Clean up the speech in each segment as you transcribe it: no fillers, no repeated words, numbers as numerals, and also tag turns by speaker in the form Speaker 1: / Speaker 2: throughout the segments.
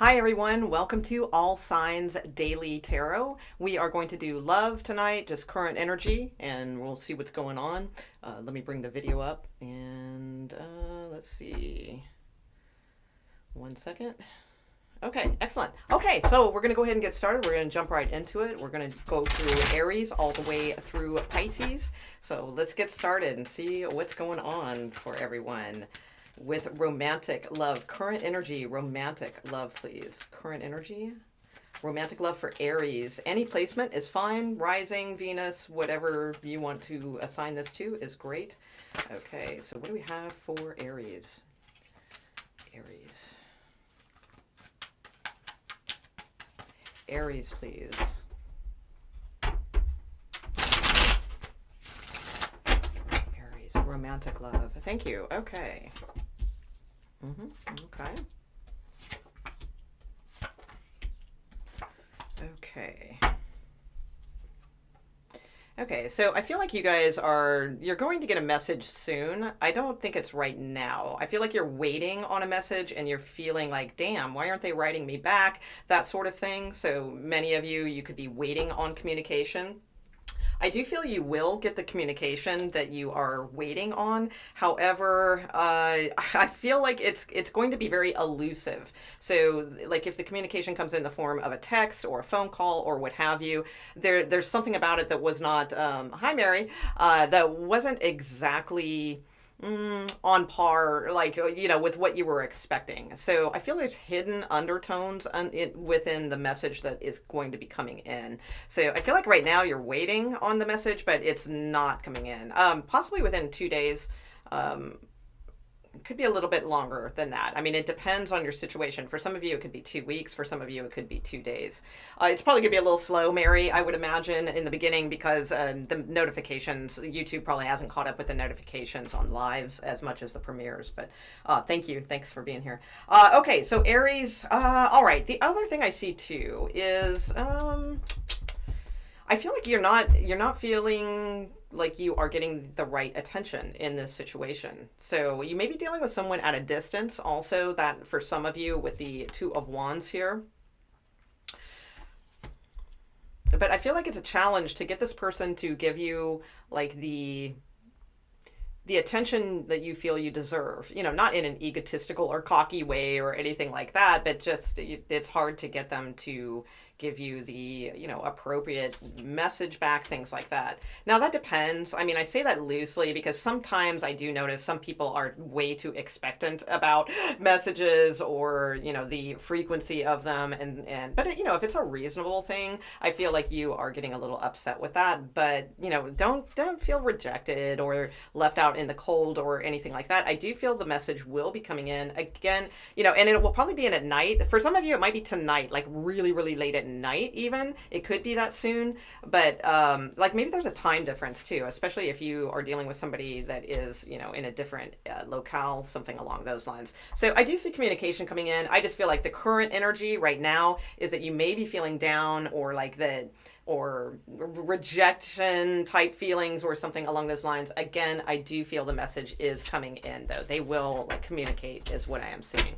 Speaker 1: Hi everyone, welcome to All Signs Daily Tarot. We are going to do love tonight, just current energy, and we'll see what's going on. Let me bring the video up and let's see. 1 second. Okay, excellent. Okay, so we're going to go ahead and get started. We're going to jump right into it. We're going to go through Aries all the way through Pisces. So let's get started and see what's going on for everyone. With romantic love, current energy, romantic love, please. Current energy, romantic love for Aries. Any placement is fine. Rising, Venus, whatever you want to assign this to is great. Okay, so what do we have for Aries? Aries. Aries, please. Aries, romantic love. Thank you. Okay. Okay. Okay. Okay, so I feel like you guys you're going to get a message soon. I don't think it's right now. I feel like you're waiting on a message and you're feeling like, damn, why aren't they writing me back? That sort of thing. So many of you could be waiting on communication. I do feel you will get the communication that you are waiting on. However, I feel like it's going to be very elusive. So, like if the communication comes in the form of a text or a phone call or what have you, there's something about it that was not, hi Mary, that wasn't exactly on par, like, with what you were expecting. So I feel there's hidden undertones within the message that is going to be coming in. So I feel like right now you're waiting on the message, but it's not coming in. Possibly within 2 days. Could be a little bit longer than that. I mean, it depends on your situation. For some of you, it could be 2 weeks. For some of you, it could be 2 days. It's probably going to be a little slow, Mary, I would imagine, in the beginning because the notifications, YouTube probably hasn't caught up with the notifications on lives as much as the premieres. But thank you. Thanks for being here. Okay, so Aries. All right. The other thing I see, too, is I feel like you're not feeling like you are getting the right attention in this situation. So you may be dealing with someone at a distance also, that for some of you with the Two of Wands here. But I feel like it's a challenge to get this person to give you like the attention that you feel you deserve, not in an egotistical or cocky way or anything like that, but just it's hard to get them to give you the, appropriate message back, things like that. Now that depends. I mean, I say that loosely because sometimes I do notice some people are way too expectant about messages or, the frequency of them. But if it's a reasonable thing, I feel like you are getting a little upset with that, but, don't feel rejected or left out in the cold or anything like that. I do feel the message will be coming in again, and it will probably be in at night. For some of you, it might be tonight, like really, really late at night even. It could be that soon, but like maybe there's a time difference too, especially if you are dealing with somebody that is, in a different locale, something along those lines. So I do see communication coming in. I just feel like the current energy right now is that you may be feeling down or like that, or rejection type feelings or something along those lines. Again, I do feel the message is coming in though. They will communicate is what I am seeing.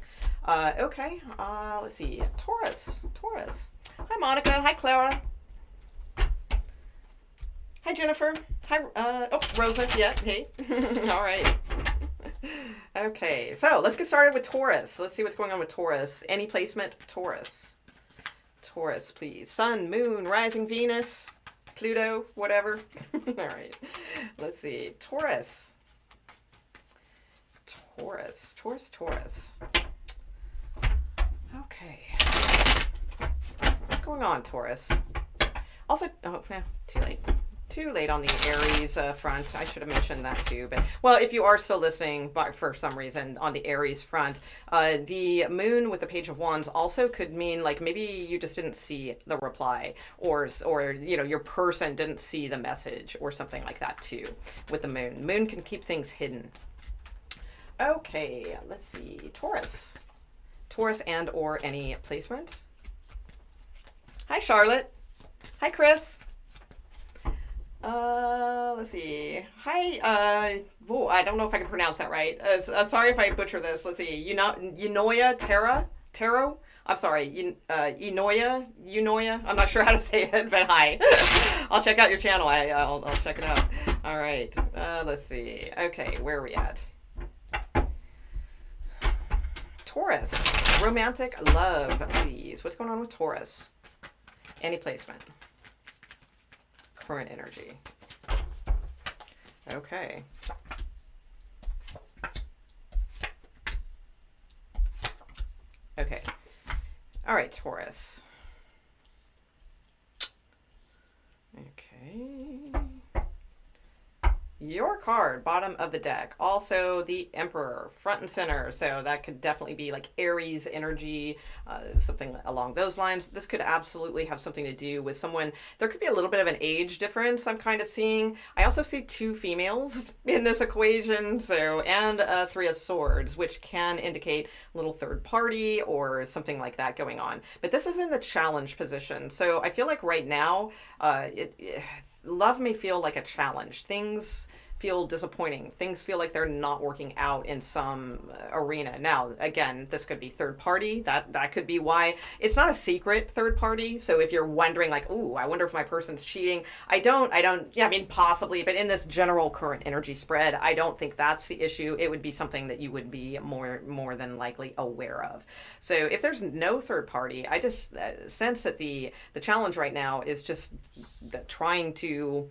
Speaker 1: Okay, let's see. Taurus. Hi, Monica. Hi, Clara. Hi, Jennifer. Hi, Rosa. Yeah, hey. All right. Okay, so let's get started with Taurus. Let's see what's going on with Taurus. Any placement, Taurus. Taurus, please. Sun, Moon, Rising, Venus, Pluto, whatever. All right. Let's see. Taurus. Okay. What's going on, Taurus? Also, too late on the Aries front. I should have mentioned that too. But, well, if you are still listening, but for some reason on the Aries front, the moon with the Page of Wands also could mean like maybe you just didn't see the reply or your person didn't see the message or something like that too with the moon. Moon can keep things hidden. Okay, let's see. Taurus and or any placement. Hi, Charlotte. Hi, Chris. Let's see. Hi, I don't know if I can pronounce that right. Sorry if I butcher this. Let's see. Unoya Terra. Tarot. I'm sorry, Unoya. I'm not sure how to say it, but hi. I'll check out your channel. I'll check it out. All right. Let's see. Okay, where are we at? Taurus. Romantic love, please. What's going on with Taurus? Any placement. Current energy. Okay. Okay. All right, Taurus. Okay. Your card, bottom of the deck. Also the Emperor, front and center. So that could definitely be like Aries energy, something along those lines. This could absolutely have something to do with someone. There could be a little bit of an age difference I'm kind of seeing. I also see 2 females in this equation. So, and 3 of Swords, which can indicate a little third party or something like that going on. But this is in the challenge position. So I feel like right now, love may feel like a challenge. Things feel disappointing. Things feel like they're not working out in some arena. Now, again, this could be third party. That could be why. It's not a secret third party. So if you're wondering like, ooh, I wonder if my person's cheating. Yeah, I mean, possibly, but in this general current energy spread, I don't think that's the issue. It would be something that you would be more than likely aware of. So if there's no third party, I just sense that the challenge right now is just trying to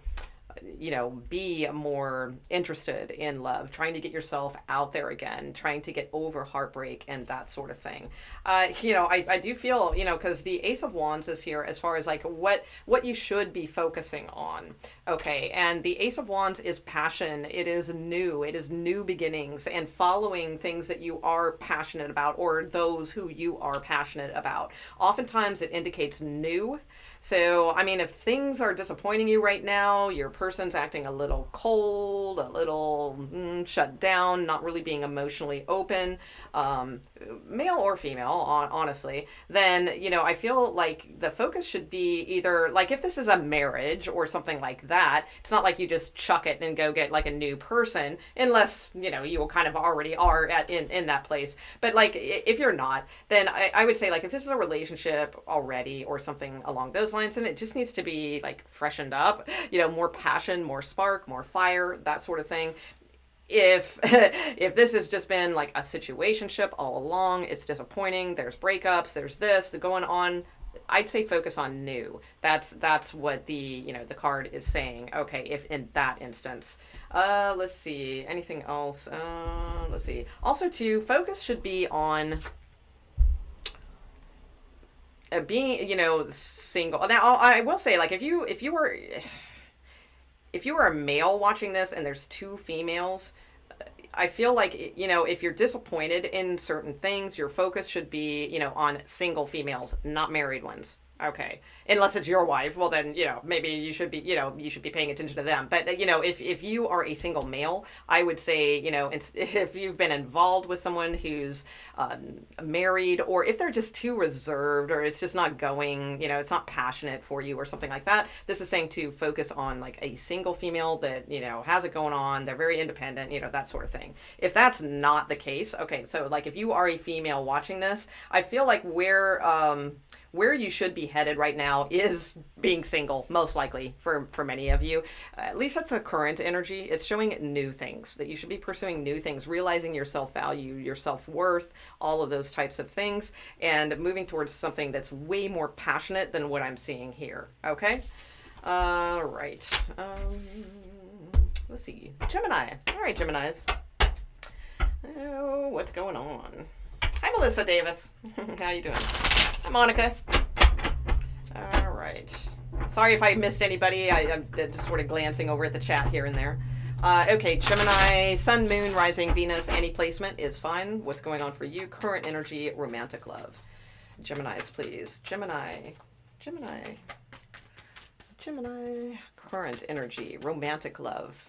Speaker 1: be more interested in love, trying to get yourself out there again, trying to get over heartbreak and that sort of thing. I do feel, because the Ace of Wands is here as far as like what you should be focusing on. Okay. And the Ace of Wands is passion. It is new beginnings and following things that you are passionate about or those who you are passionate about. Oftentimes it indicates new. So, I mean, if things are disappointing you right now, your person's acting a little cold, a little shut down, not really being emotionally open, male or female, honestly, then, I feel like the focus should be either, like, if this is a marriage or something like that, it's not like you just chuck it and go get, like, a new person, unless, you kind of already are in that place. But, like, if you're not, then I would say, like, if this is a relationship already or something along those lines, and it just needs to be like freshened up, more passion, more spark, more fire, that sort of thing. If this has just been like a situationship all along, it's disappointing, there's breakups, there's this going on, I'd say focus on new. That's what the the card is saying. Okay, if in that instance. Let's see, anything else? Let's see. Also too, focus should be on being, single. Now, I will say, like, if you were a male watching this and there's 2 females, I feel like, if you're disappointed in certain things, your focus should be, on single females, not married ones. Okay. Unless it's your wife, well then, maybe you should be, you should be paying attention to them. But, if you are a single male, I would say, if you've been involved with someone who's married, or if they're just too reserved, or it's just not going, it's not passionate for you or something like that, this is saying to focus on like a single female that, has it going on, they're very independent, that sort of thing. If that's not the case, okay, so like if you are a female watching this, I feel like where you should be headed right now is being single, most likely for many of you. At least that's the current energy. It's showing new things, that you should be pursuing new things, realizing your self-value, your self-worth, all of those types of things, and moving towards something that's way more passionate than what I'm seeing here. Okay? Right. Let's see. Gemini. All right, Geminis. Oh, what's going on? Hi, Melissa Davis. How you doing? Hi, Monica. All right. Sorry if I missed anybody. I'm just sort of glancing over at the chat here and there. Okay, Gemini, Sun, Moon, Rising, Venus, any placement is fine. What's going on for you? Current energy, romantic love. Geminis, please. Gemini. Current energy, romantic love.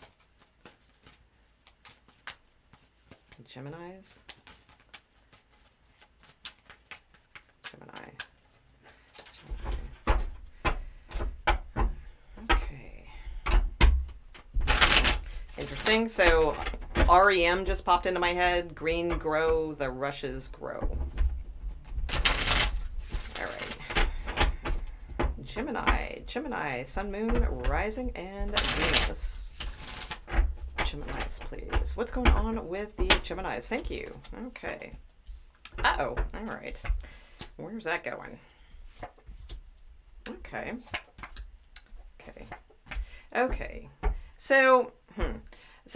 Speaker 1: Geminis. Gemini. Okay. Interesting. So REM just popped into my head. Green grow, the rushes grow. Gemini, Sun, Moon, Rising, and Venus. Geminis, please. What's going on with the Geminis? Thank you. Okay. Uh-oh. All right. Where's that going? Okay. Okay. So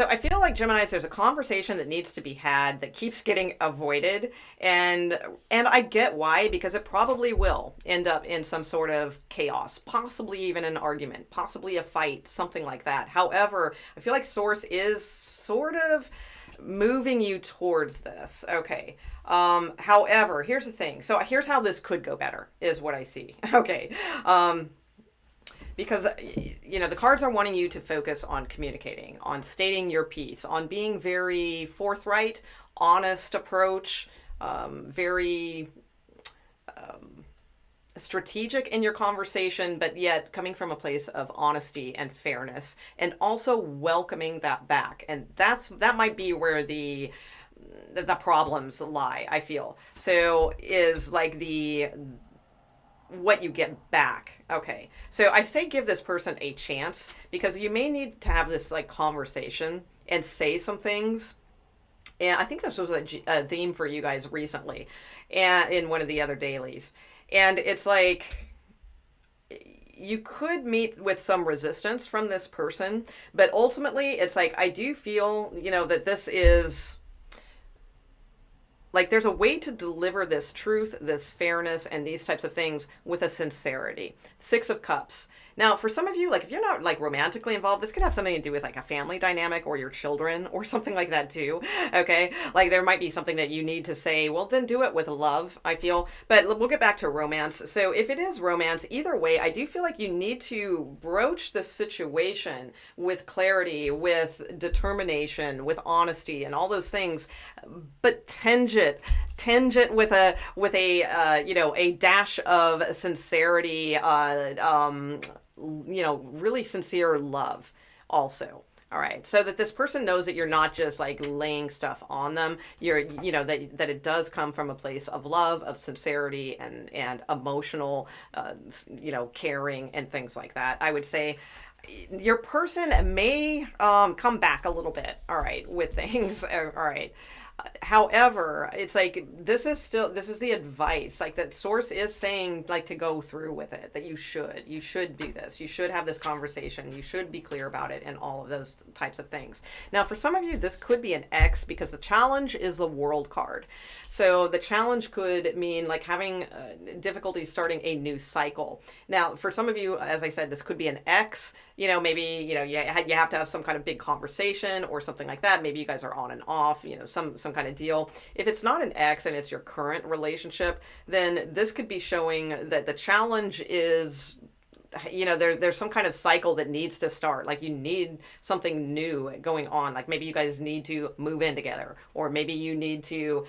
Speaker 1: I feel like Geminis, there's a conversation that needs to be had that keeps getting avoided, and I get why, because it probably will end up in some sort of chaos, possibly even an argument, possibly a fight, something like that. However, I feel like Source is sort of moving you towards this. Okay. However, here's the thing. So here's how this could go better, is what I see. Okay. Because, you know, the cards are wanting you to focus on communicating, on stating your piece, on being very forthright, honest approach, very strategic in your conversation, but yet coming from a place of honesty and fairness, and also welcoming that back. And that might be where the problems lie, I feel. So is like what you get back. Okay. So I say give this person a chance, because you may need to have this like conversation and say some things. And I think this was a theme for you guys recently, and in one of the other dailies. And it's like, you could meet with some resistance from this person, but ultimately it's like, I do feel, you know, that this is like, there's a way to deliver this truth, this fairness, and these types of things with a sincerity. Six of Cups. Now, for some of you, like, if you're not like romantically involved, this could have something to do with like a family dynamic or your children or something like that too. Okay. Like, there might be something that you need to say, well, then do it with love, I feel. But we'll get back to romance. So if it is romance, either way, I do feel like you need to broach the situation with clarity, with determination, with honesty, and all those things, but tinge it with a you know, a dash of sincerity, you know, really sincere love also. All right. So that this person knows that you're not just like laying stuff on them. You're, you know, that it does come from a place of love, of sincerity, and emotional, you know, caring and things like that. I would say your person may come back a little bit. All right. With things. All right. However, it's like, this is the advice, like, that Source is saying, like, to go through with it, that you should do this. You should have this conversation. You should be clear about it, and all of those types of things. Now, for some of you, this could be an X, because the challenge is the World card. So the challenge could mean like having difficulty starting a new cycle. Now, for some of you, as I said, this could be an X. You know, maybe, you know, you have to have some kind of big conversation or something like that. Maybe you guys are on and off, you know, some kind of deal. If it's not an X and it's your current relationship, then this could be showing that the challenge is, you know, there's some kind of cycle that needs to start. Like, you need something new going on. Like, maybe you guys need to move in together, or maybe you need to,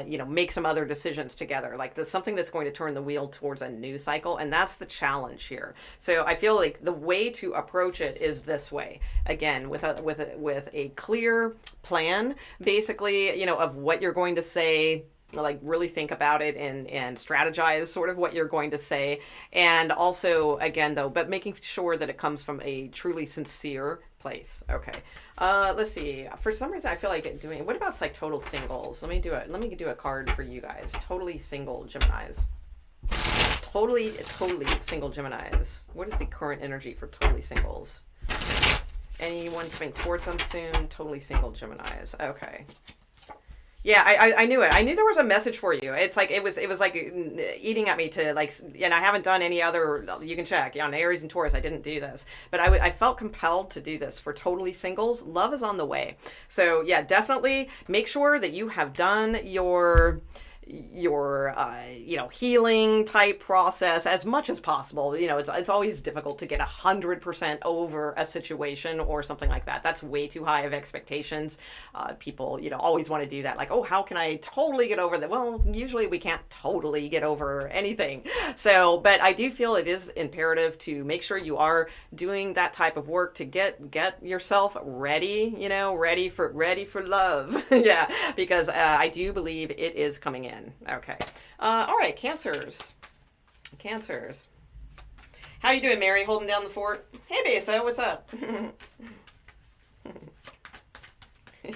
Speaker 1: you know, make some other decisions together. Like, there's something that's going to turn the wheel towards a new cycle, and that's the challenge here. So I feel like the way to approach it is this way. Again, with a clear plan, basically, you know, of what you're going to say. Like, really think about it and strategize sort of what you're going to say. And also, again, though, but making sure that it comes from a truly sincere place. Okay. Let's see. For some reason, I feel like what about like total singles? Let me do a card for you guys. Totally single Geminis. Totally single Geminis. What is the current energy for totally singles? Anyone coming towards them soon? Totally single Geminis. Okay. Yeah, I knew it. I knew there was a message for you. It's like, it was like eating at me to like, and I haven't done any other, you can check, on Aries and Taurus, I didn't do this, but I felt compelled to do this for totally singles. Love is on the way. So yeah, definitely make sure that you have done your you know, healing type process as much as possible. You know, it's always difficult to get 100% over a situation or something like that. That's way too high of expectations. People, you know, always want to do that. Like, oh, how can I totally get over that? Well, usually we can't totally get over anything. So, but I do feel it is imperative to make sure you are doing that type of work to get yourself ready, you know, ready for love. Yeah, because I do believe it is coming in. Okay. All right. Cancers. How you doing, Mary? Holding down the fort? Hey, Besa, what's up?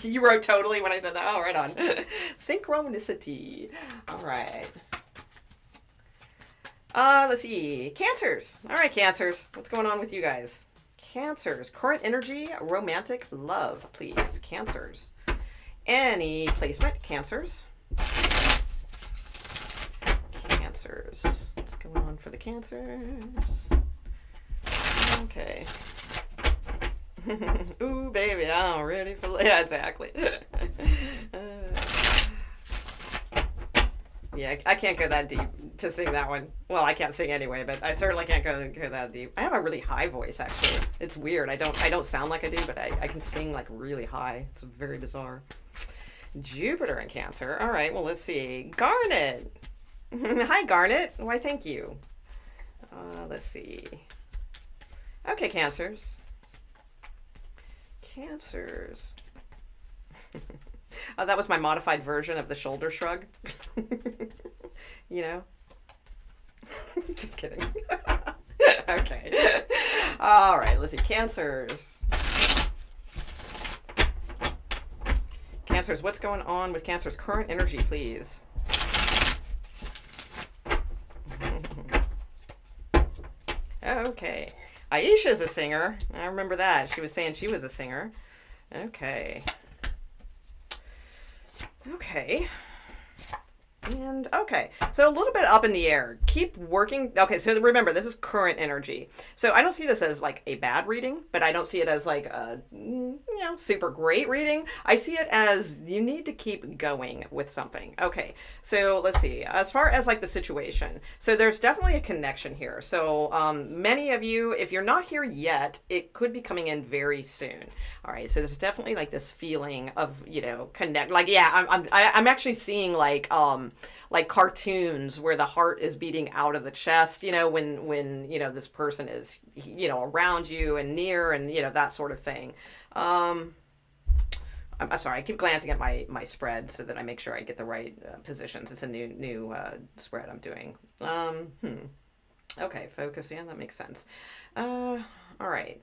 Speaker 1: You wrote totally when I said that. Oh, right on. Synchronicity. All right. Let's see. Cancers. All right, Cancers. What's going on with you guys? Cancers. Current energy, romantic love, please. Cancers. Any placement, Cancers. Cancers. What's going on for the Cancers? Okay. Ooh, baby, I'm ready for... Yeah, exactly. Yeah, I can't go that deep to sing that one. Well, I can't sing anyway, but I certainly can't go that deep. I have a really high voice, actually. It's weird. I don't sound like I do, but I can sing like really high. It's very bizarre. Jupiter in Cancer. All right, well, let's see. Garnet. Hi, Garnet. Why, thank you. Let's see. Okay, Cancers. Cancers. Oh, that was my modified version of the shoulder shrug. You know? Just kidding. Okay. All right, let's see. Cancers. Cancers, what's going on with Cancers? Current energy, please. Okay. Aisha's a singer. I remember that. She was saying she was a singer. Okay. Okay. And okay, so a little bit up in the air. Keep working. Okay, so remember, this is current energy. So I don't see this as like a bad reading, but I don't see it as like a super great reading. I see it as you need to keep going with something. Okay, so let's see. As far as like the situation, so there's definitely a connection here. So many of you, if you're not here yet, it could be coming in very soon. All right, so there's definitely like this feeling of connect. Like I'm actually seeing like cartoons where the heart is beating out of the chest, when this person is, around you and near and, that sort of thing. I'm sorry, I keep glancing at my spread so that I make sure I get the right positions. It's a new spread I'm doing. Okay, focus. Yeah, that makes sense. All right.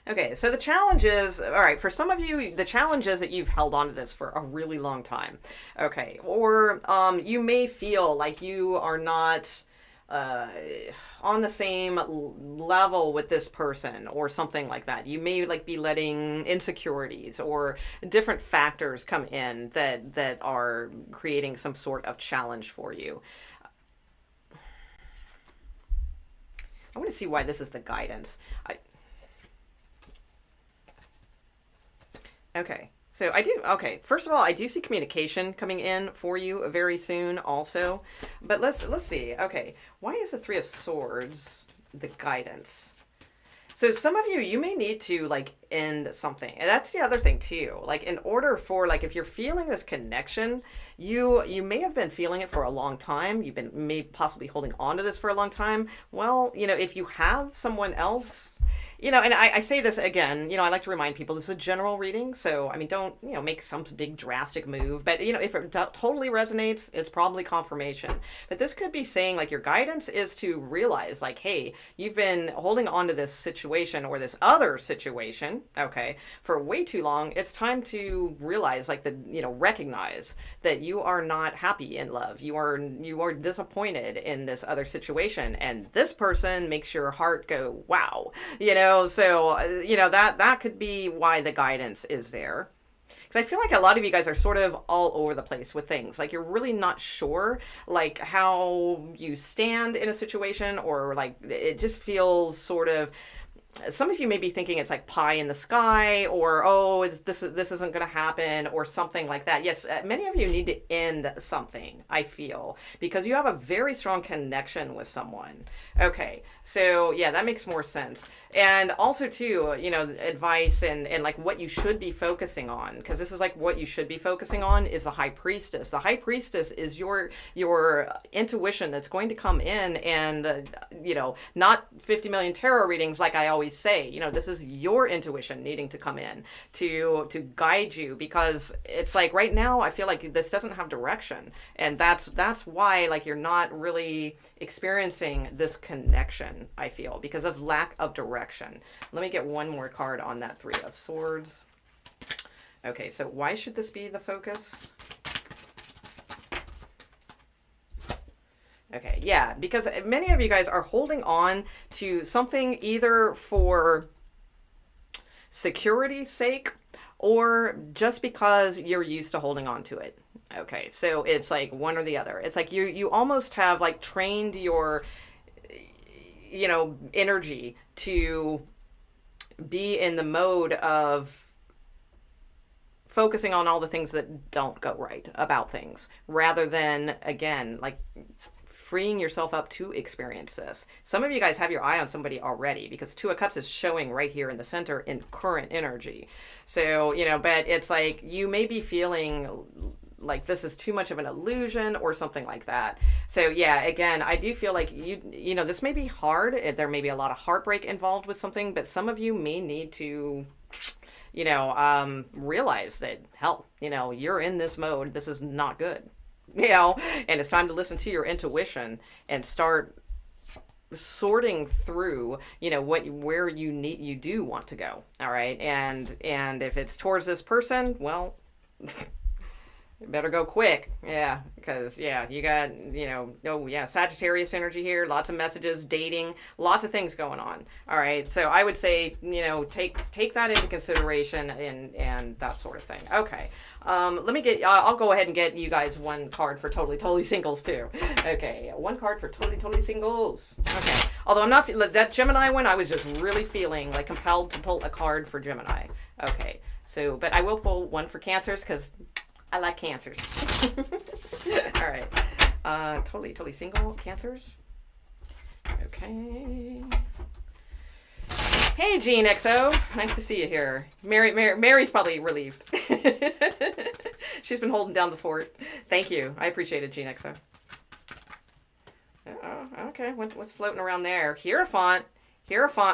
Speaker 1: Okay, so the challenge is, all right, for some of you, the challenge is that you've held on to this for a really long time. Okay, or you may feel like you are not on the same level with this person or something like that. You may like be letting insecurities or different factors come in that are creating some sort of challenge for you. I want to see why this is the guidance. Okay, so first of all, I do see communication coming in for you very soon also, but let's see. Okay, why is the Three of Swords the guidance? So some of you may need to like end something. And that's the other thing too. Like in order for if you're feeling this connection, you may have been feeling it for a long time. You've been possibly holding on to this for a long time. Well, if you have someone else, and I say this again, I like to remind people this is a general reading. So, I mean, don't, make some big drastic move. But, if it totally resonates, it's probably confirmation. But this could be saying your guidance is to realize hey, you've been holding on to this situation or this other situation, okay, for way too long. It's time to realize recognize that you are not happy in love. You are disappointed in this other situation. And this person makes your heart go, wow, so, that could be why the guidance is there. Because I feel like a lot of you guys are sort of all over the place with things. You're really not sure, how you stand in a situation or, it just feels sort of... Some of you may be thinking it's pie in the sky or, oh, this isn't going to happen or something like that. Yes, many of you need to end something, I feel, because you have a very strong connection with someone. Okay, so yeah, that makes more sense. And also too, advice and what you should be focusing on, because this is what you should be focusing on is the High Priestess. The High Priestess is your intuition that's going to come in and, not 50 million tarot readings like I always always say, you know, this is your intuition needing to come in to guide you, because it's like right now I feel like this doesn't have direction, and that's why like you're not really experiencing this connection, I feel, because of lack of direction. Let me get one more card on that Three of Swords. Okay, so why should this be the focus? Okay, yeah, because many of you guys are holding on to something either for security's sake or just because you're used to holding on to it. Okay, so it's like one or the other. It's like you almost have like trained your, you know, energy to be in the mode of focusing on all the things that don't go right about things, rather than, again, like freeing yourself up to experience this. Some of you guys have your eye on somebody already, because Two of Cups is showing right here in the center in current energy. So, you know, but it's like you may be feeling like this is too much of an illusion or something like that. So yeah, again, I do feel like you know, this may be hard. There may be a lot of heartbreak involved with something, but some of you may need to, you know, realize that, hell, you know, you're in this mode. This is not good, you know, and it's time to listen to your intuition and start sorting through, you know, where you do want to go. All right. And if it's towards this person, well, you better go quick. Yeah, because, yeah, you got, you know, oh, yeah, Sagittarius energy here. Lots of messages, dating, lots of things going on. All right, so I would say, you know, take that into consideration and that sort of thing. Okay, let me get, I'll go ahead and get you guys one card for totally singles, too. Okay, one card for totally singles. Okay, although I'm not, that Gemini one, I was just really feeling, like, compelled to pull a card for Gemini. Okay, so, but I will pull one for Cancers, because I like Cancers. All right. Totally single Cancers. Okay. Hey, Jean XO. Nice to see you here. Mary's probably relieved. She's been holding down the fort. Thank you. I appreciate it, Jean XO. Okay. What's floating around there? Hierophant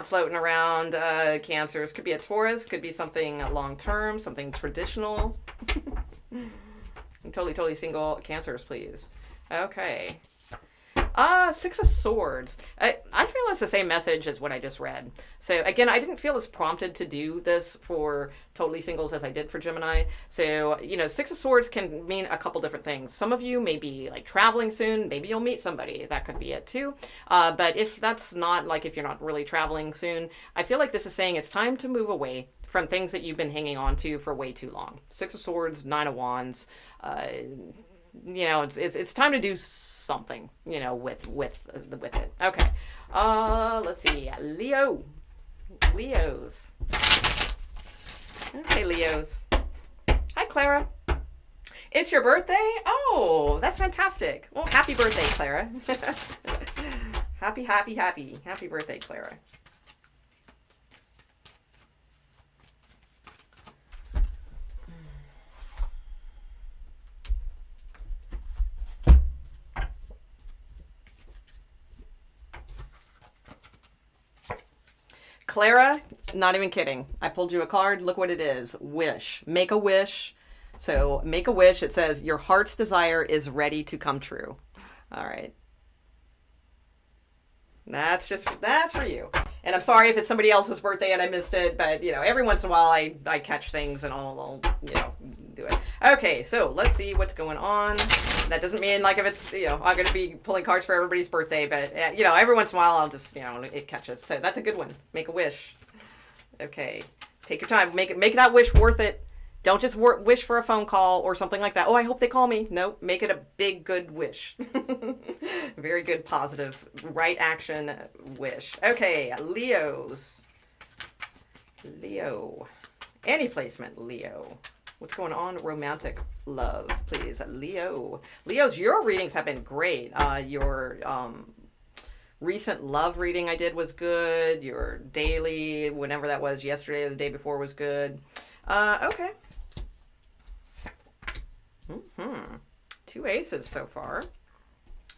Speaker 1: floating around Cancers. Could be a Taurus. Could be something long-term, something traditional. Totally single Cancers, please. Okay. Six of Swords. I feel it's the same message as what I just read. So again, I didn't feel as prompted to do this for totally singles as I did for Gemini. So, you know, Six of Swords can mean a couple different things. Some of you may be like traveling soon. Maybe you'll meet somebody. That could be it too. But if that's not, like, if you're not really traveling soon, I feel like this is saying it's time to move away from things that you've been hanging on to for way too long. Six of Swords, Nine of Wands, you know, it's time to do something, you know, with it. Okay. Let's see. Leos. Okay, Leos. Hi, Clara. It's your birthday? Oh, that's fantastic. Well, happy birthday, Clara. Happy birthday, Clara. Clara, not even kidding. I pulled you a card. Look what it is. Wish. Make a wish. So make a wish. It says your heart's desire is ready to come true. All right. That's for you. And I'm sorry if it's somebody else's birthday and I missed it, but, you know, every once in a while I catch things and I'll you know, do it. Okay, so let's see what's going on. That doesn't mean like if it's, you know, I'm going to be pulling cards for everybody's birthday, but, you know, every once in a while I'll just, you know, it catches. So that's a good one. Make a wish. Okay. Take your time. Make that wish worth it. Don't just wish for a phone call or something like that. Oh, I hope they call me. Nope. Make it a big, good wish. Very good, positive, right action wish. Okay, Leos. Leo. Any placement, Leo. What's going on? Romantic love, please. Leo. Leos, your readings have been great. Your recent love reading I did was good. Your daily, whenever that was, yesterday or the day before, was good. Okay. Two aces so far.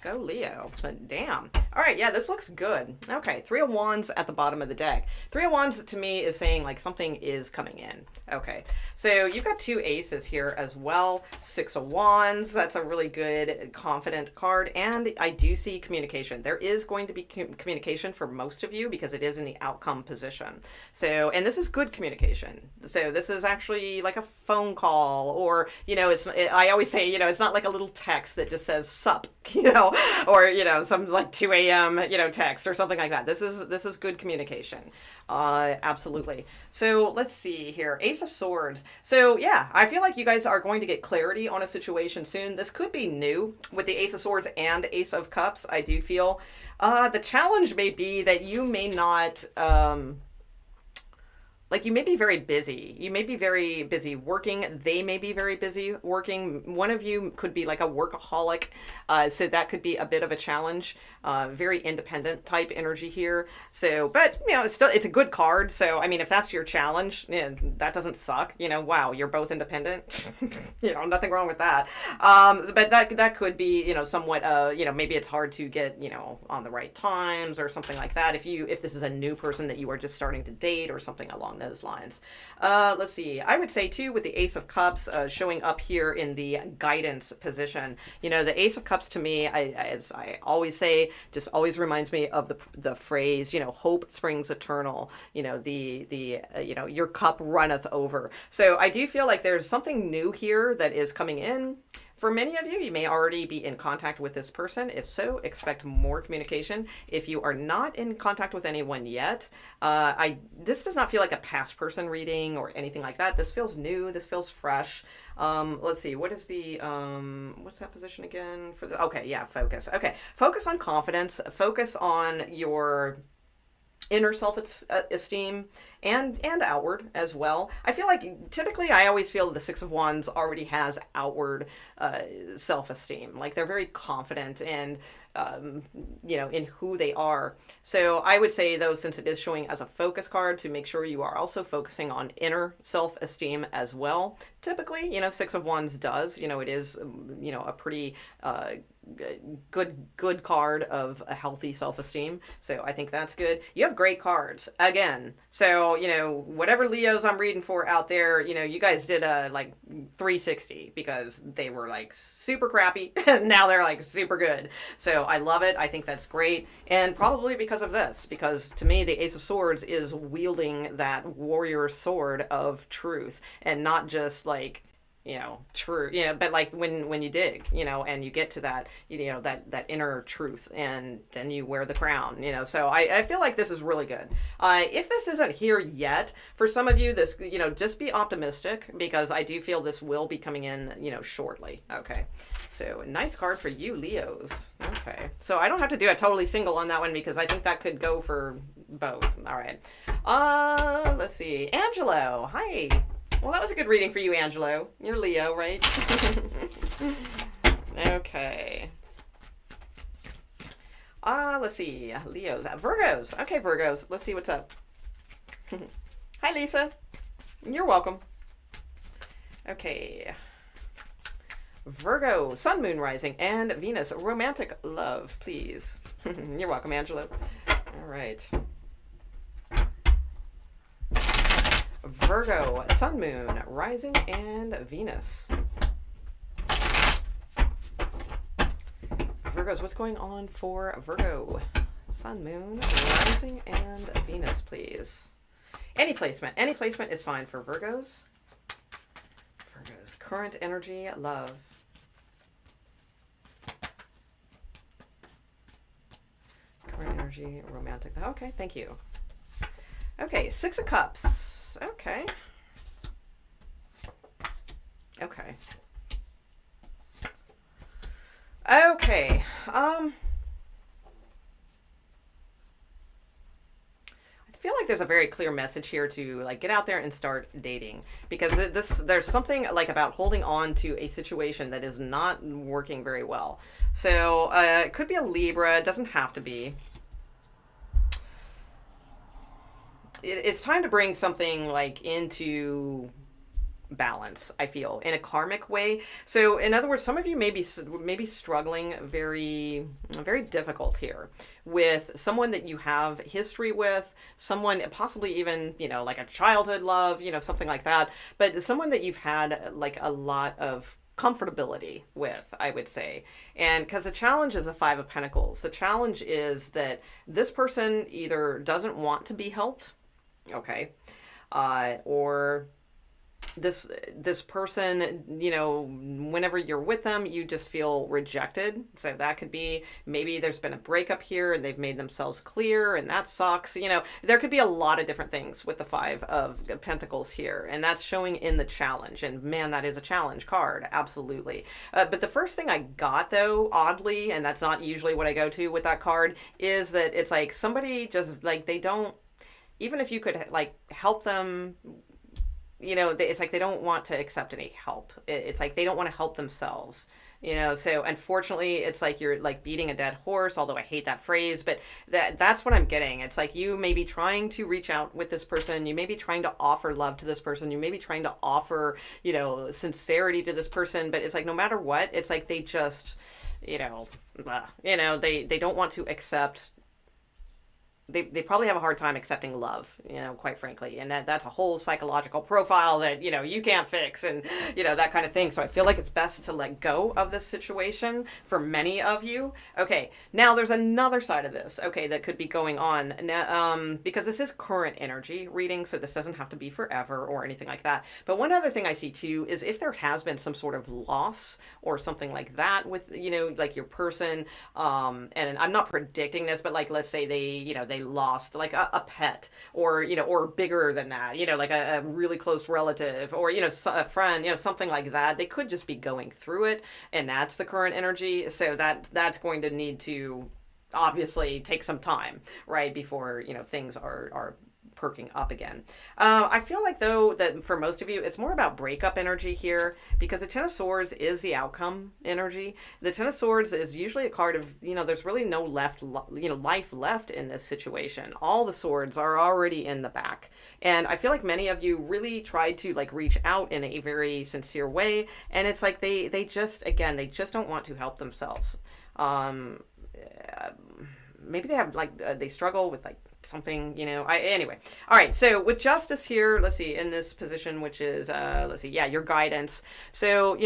Speaker 1: Go Leo. But damn. All right, yeah, this looks good. Okay, Three of Wands at the bottom of the deck. Three of Wands to me is saying like something is coming in. Okay, so you've got two aces here as well. Six of Wands, that's a really good confident card. And I do see communication. There is going to be communication for most of you because it is in the outcome position. So, and this is good communication. So this is actually like a phone call, or, you know, I always say, you know, it's not like a little text that just says sup, you know, or, you know, some like 2 a.m., you know, text or something like that. This is good communication. Absolutely. So let's see here. Ace of Swords. So yeah, I feel like you guys are going to get clarity on a situation soon. This could be new with the Ace of Swords and Ace of Cups. I do feel the challenge may be that you may not, like you may be very busy. You may be very busy working. They may be very busy working. One of you could be like a workaholic. So that could be a bit of a challenge. Very independent type energy here. So, but you know, it's a good card. So, I mean, if that's your challenge, yeah, that doesn't suck. You know, wow, you're both independent. You know, nothing wrong with that. But that could be, you know, somewhat, you know, maybe it's hard to get, you know, on the right times or something like that. If this is a new person that you are just starting to date or something along those lines. Let's see. I would say too, with the Ace of Cups showing up here in the guidance position, you know, the Ace of Cups to me, as I always say, just always reminds me of the phrase, you know, hope springs eternal. You know, you know, your cup runneth over. So I do feel like there's something new here that is coming in. For many of you, you may already be in contact with this person. If so, expect more communication. If you are not in contact with anyone yet, this does not feel like a past person reading or anything like that. This feels new. This feels fresh. Let's see. What is the, what's that position again? Okay, yeah, focus. Okay, focus on confidence. Focus on your inner self-esteem and outward as well. I feel like typically I always feel the Six of Wands already has outward self-esteem. Like they're very confident and you know, in who they are. So I would say though, since it is showing as a focus card, to make sure you are also focusing on inner self-esteem as well. Typically, you know, Six of Wands does, you know, it is, you know, a pretty good card of a healthy self-esteem. So I think that's good. You have great cards again. So, you know, whatever Leos I'm reading for out there, you know, you guys did a like 360 because they were like super crappy and now they're like super good. So I love it. I think that's great. And probably because of this, because to me, the Ace of Swords is wielding that warrior sword of truth and not just like, you know, true, you know, but like when you dig, you know, and you get to that, you know, that inner truth, and then you wear the crown, you know. So I feel like this is really good. If this isn't here yet, for some of you, this, you know, just be optimistic because I do feel this will be coming in, you know, shortly. Okay. So nice card for you, Leos. Okay. So I don't have to do a totally single on that one because I think that could go for both. All right. Let's see. Angelo. Hi. Well, that was a good reading for you, Angelo. You're Leo, right? Okay. Let's see. Leos. Virgos. Okay, Virgos. Let's see what's up. Hi, Lisa. You're welcome. Okay. Virgo, Sun, Moon, Rising, and Venus. Romantic love, please. You're welcome, Angelo. All right. Virgo, Sun, Moon, Rising, and Venus. Virgos, what's going on for Virgo? Sun, Moon, Rising, and Venus, please. Any placement is fine for Virgos. Virgos, current energy, love. Current energy, romantic. Okay, thank you. Okay, Six of Cups. Okay. Okay. Okay. I feel like there's a very clear message here to like get out there and start dating, because there's something like about holding on to a situation that is not working very well. So it could be a Libra. It doesn't have to be. It's time to bring something like into balance, I feel, in a karmic way. So in other words, some of you may be struggling very difficult here with someone that you have history with, someone possibly even, like a childhood love, something like that, but someone that you've had like a lot of comfortability with, I would say. And because the challenge is the Five of Pentacles, the challenge is that this person either doesn't want to be helped, okay, or this person, whenever you're with them, you just feel rejected. So that could be, maybe there's been a breakup here and they've made themselves clear and that sucks. There could be a lot of different things with the Five of Pentacles here, and that's showing in the challenge. And man, that is a challenge card, absolutely. But the first thing I got, though, oddly, and that's not usually what I go to with that card, is that it's like somebody just like, they don't, even if you could like help them, it's like they don't want to accept any help. It's like they don't want to help themselves, so unfortunately it's like you're like beating a dead horse, although I hate that phrase, but that's what I'm getting. It's like you may be trying to reach out with this person, you may be trying to offer love to this person, you may be trying to offer, sincerity to this person, but it's like no matter what, it's like they just, they don't want to accept. They probably have a hard time accepting love, quite frankly. And that's a whole psychological profile that, you can't fix and, that kind of thing. So I feel like it's best to let go of this situation for many of you. Okay, now there's another side of this, okay, that could be going on. Now, because this is current energy reading, so this doesn't have to be forever or anything like that. But one other thing I see too is if there has been some sort of loss or something like that with, like your person, and I'm not predicting this, but like, let's say they lost like a pet or, or bigger than that, like a really close relative or, a friend, something like that. They could just be going through it, and that's the current energy. So that's going to need to obviously take some time, right, before, things are perking up again. I feel like, though, that for most of you, it's more about breakup energy here, because the Ten of Swords is the outcome energy. The Ten of Swords is usually a card of, there's really no life left in this situation. All the swords are already in the back. And I feel like many of you really tried to like reach out in a very sincere way. And it's like they just don't want to help themselves. Maybe they have they struggle with like something, anyway. All right. So with Justice here, let's see, in this position, which is, your guidance. So,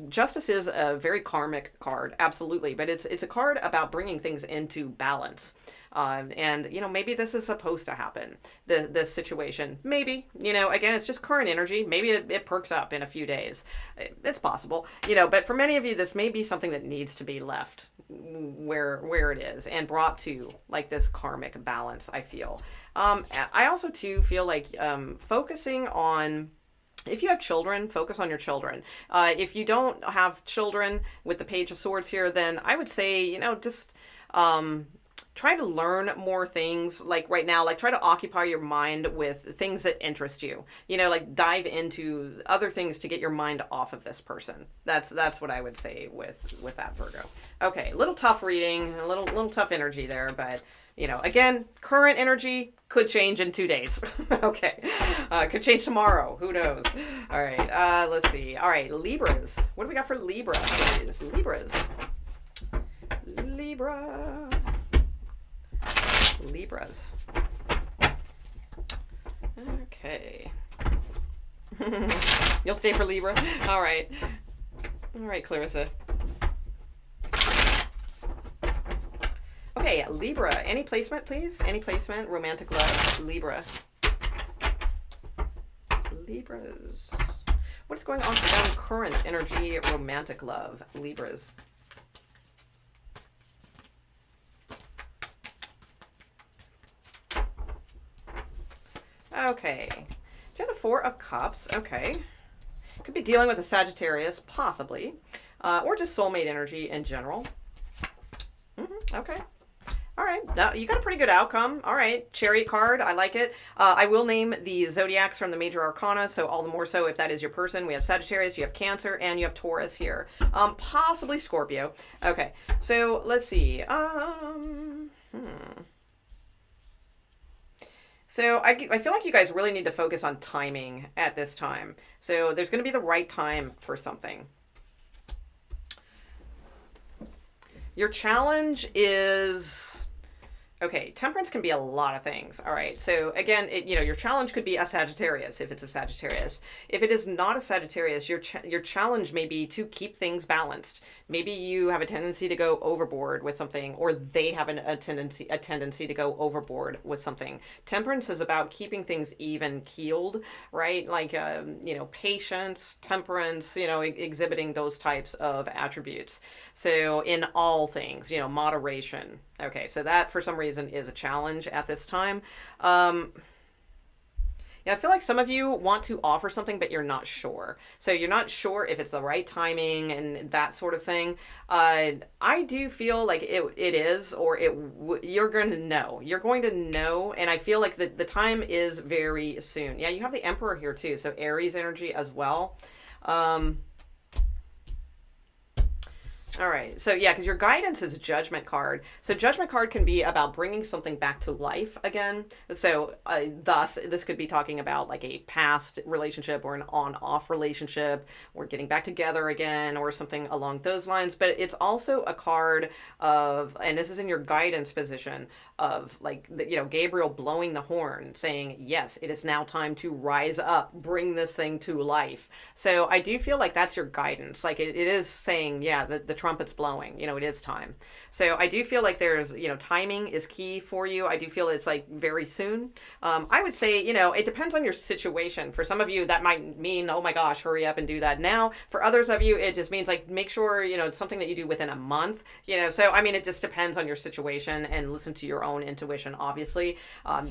Speaker 1: Justice is a very karmic card. Absolutely. But it's a card about bringing things into balance. And, maybe this is supposed to happen, this situation. Maybe, again, it's just current energy. Maybe it perks up in a few days. It's possible, but for many of you, this may be something that needs to be left where it is and brought to like this karmic balance, I feel. I also, too, feel like focusing on, if you have children, focus on your children. If you don't have children with the Page of Swords here, then I would say, just try to learn more things like right now, like try to occupy your mind with things that interest you, like dive into other things to get your mind off of this person. That's what I would say with that, Virgo. Okay, a little tough reading, a little tough energy there, but again, current energy could change in 2 days. Okay. Could change tomorrow. Who knows? All right. Let's see. All right. Libras. What do we got for Libra, please? Libras. Okay. You'll stay for Libra? All right. All right, Clarissa. Okay, Libra. Any placement, please? Any placement? Romantic love. Libras. What's going on for them? Current energy, romantic love. Libras. Okay. So you have the Four of Cups. Okay. Could be dealing with a Sagittarius, possibly. Or just soulmate energy in general. Okay. All right. Now, you got a pretty good outcome. All right. Chariot card. I like it. I will name the zodiacs from the major arcana, so all the more so if that is your person. We have Sagittarius, you have Cancer, and you have Taurus here. Possibly Scorpio. Okay. So let's see. So I feel like you guys really need to focus on timing at this time. So there's going to be the right time for something. Your challenge is, okay, temperance can be a lot of things. All right. So again, your challenge could be a Sagittarius if it's a Sagittarius. If it is not a Sagittarius, your challenge may be to keep things balanced. Maybe you have a tendency to go overboard with something, or they have a tendency to go overboard with something. Temperance is about keeping things even keeled, right? Like patience, temperance, exhibiting those types of attributes. So in all things, moderation. Okay, so that for some reason is a challenge at this time. Yeah, I feel like some of you want to offer something, but you're not sure. So you're not sure if it's the right timing and that sort of thing. I do feel like it is, or you're going to know. You're going to know, and I feel like the time is very soon. Yeah, you have the Emperor here too, so Aries energy as well. All right. So yeah, because your guidance is Judgment card. So Judgment card can be about bringing something back to life again. So thus, this could be talking about like a past relationship or an on-off relationship, or getting back together again, or something along those lines. But it's also a card of, and this is in your guidance position, of like, Gabriel blowing the horn saying, yes, it is now time to rise up, bring this thing to life. So I do feel like that's your guidance. Like it is saying, yeah, the trumpet's blowing, it is time. So I do feel like there's, timing is key for you. I do feel it's like very soon. I would say, it depends on your situation. For some of you, that might mean, oh my gosh, hurry up and do that now. For others of you, it just means like, make sure, it's something that you do within a month, so I mean, it just depends on your situation, and listen to your own intuition, obviously.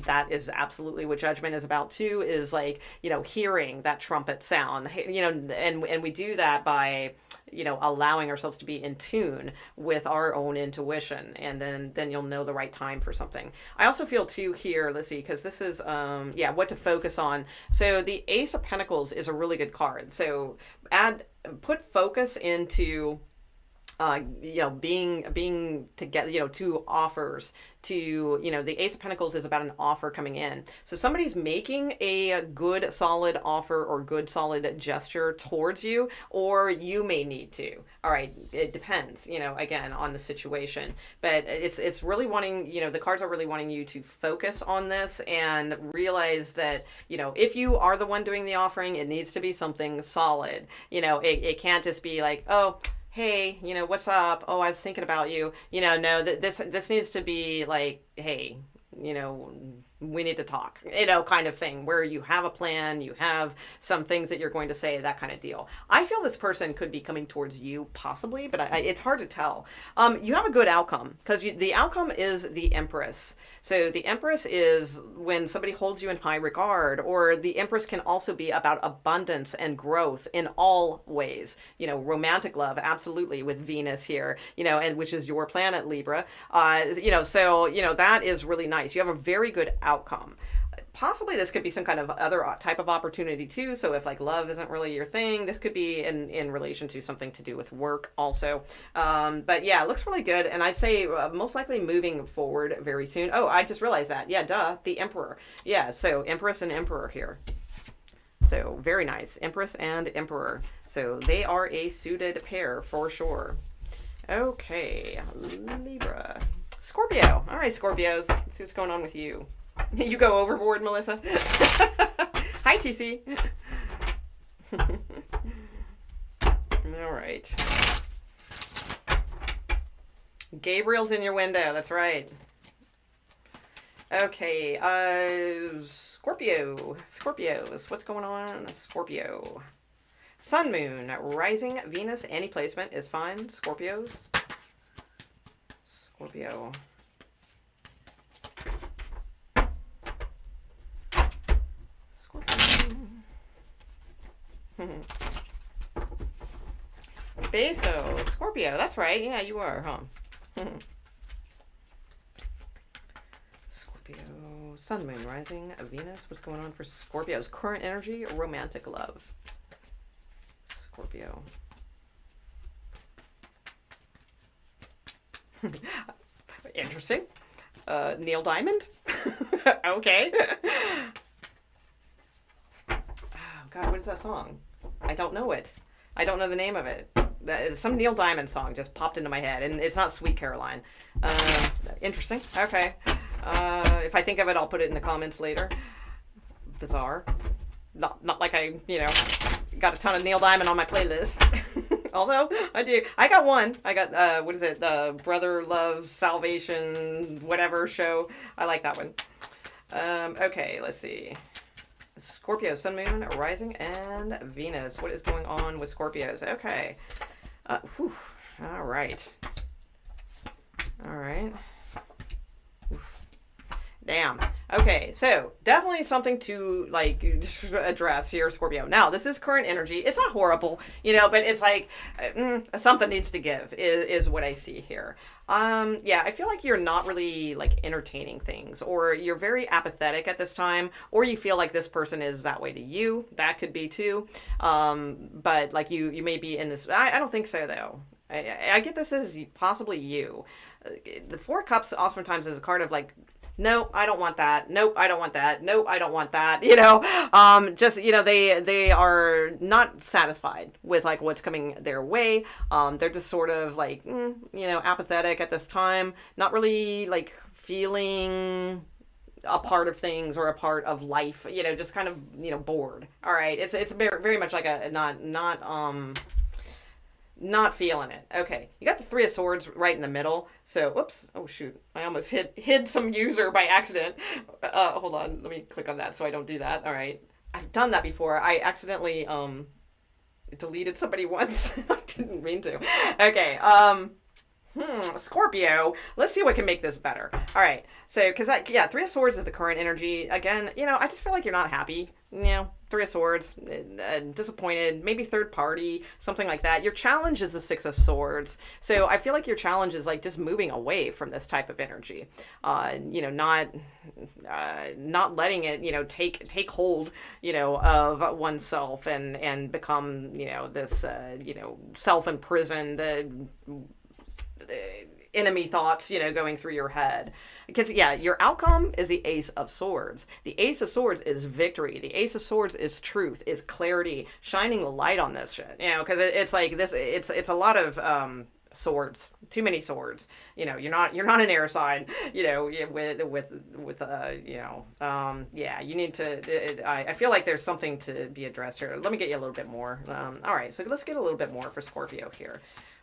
Speaker 1: That is absolutely what Judgment is about too, is like, hearing that trumpet sound, and we do that by, allowing ourselves to be in tune with our own intuition, and then you'll know the right time for something. I also feel too here, let's see, because this is, what to focus on. So the Ace of Pentacles is a really good card. So put focus into being together, two offers, to, the Ace of Pentacles is about an offer coming in. So somebody's making a good solid offer or good solid gesture towards you, or you may need to. All right, it depends, again, on the situation. But it's really wanting, the cards are really wanting you to focus on this and realize that, if you are the one doing the offering, it needs to be something solid. It can't just be like, oh, hey, what's up? Oh, I was thinking about you. No, this needs to be like, hey, we need to talk, kind of thing, where you have a plan, you have some things that you're going to say, that kind of deal. I feel this person could be coming towards you, possibly, but it's hard to tell. You have a good outcome, because the outcome is the Empress. So the Empress is when somebody holds you in high regard, or the Empress can also be about abundance and growth in all ways. Romantic love, absolutely, with Venus here, and which is your planet, Libra. So, that is really nice. You have a very good outcome. Possibly this could be some kind of other type of opportunity too. So if like love isn't really your thing, this could be in relation to something to do with work also. But yeah, it looks really good. And I'd say most likely moving forward very soon. Oh, I just realized that. Yeah, duh, the Emperor. Yeah, so Empress and Emperor here. So very nice. Empress and Emperor. So they are a suited pair for sure. Okay, Libra. Scorpio. All right, Scorpios. Let's see what's going on with you. You go overboard, Melissa. Hi, TC. All right. Gabriel's in your window. That's right. Okay. Scorpios. What's going on? Scorpio. Sun, Moon, Rising, Venus, any placement is fine. Scorpios. Scorpio. Beso, Scorpio. That's right. Yeah, you are, huh? Scorpio, Sun, Moon, Rising, Venus. What's going on for Scorpios? Current energy, romantic love. Scorpio. Interesting. Neil Diamond. Okay. Oh, God, what is that song? I don't know it. I don't know the name of it. That is some Neil Diamond song just popped into my head, and it's not Sweet Caroline. Interesting. Okay. If I think of it, I'll put it in the comments later. Bizarre. Not like I, got a ton of Neil Diamond on my playlist. Although I do. I got one. I got, what is it? The Brother Loves Salvation, whatever show. I like that one. Okay, let's see. Scorpio, Sun, Moon, Rising, and Venus. What is going on with Scorpios? Okay. Whew. All right. All right. Oof. Damn. Okay, so definitely something to address here, Scorpio. Now, this is current energy. It's not horrible, but it's like something needs to give is what I see here. Yeah, I feel like you're not really entertaining things, or you're very apathetic at this time, or you feel like this person is that way to you. That could be too. But you may be in this. I don't think so though. I get this as possibly you. The Four of Cups oftentimes is a card of no, I don't want that. Nope, I don't want that. Nope, I don't want that. They are not satisfied with what's coming their way. They're just sort of apathetic at this time, not really feeling a part of things or a part of life. Just kind of bored. All right, it's very, very much like a not feeling it. Okay, you got the Three of Swords right in the middle. So, oops. Oh, shoot. I almost hid some user by accident. Hold on. Let me click on that so I don't do that. All right. I've done that before. I accidentally deleted somebody once. I didn't mean to. Okay. Scorpio. Let's see what can make this better. All right. So, Three of Swords is the current energy. Again, I just feel like you're not happy. Three of Swords, disappointed, maybe third party, something like that. Your challenge is the Six of Swords. So I feel like your challenge is just moving away from this type of energy. Not letting it, take hold, of oneself and become, this, self-imprisoned, enemy thoughts, going through your head. Because, your outcome is the Ace of Swords. The Ace of Swords is victory. The Ace of Swords is truth, is clarity, shining the light on this shit. Because it's like this, it's a lot of swords, too many swords. You're not an air sign. You need to. I feel like there's something to be addressed here. Let me get you a little bit more. All right, so let's get a little bit more for Scorpio here.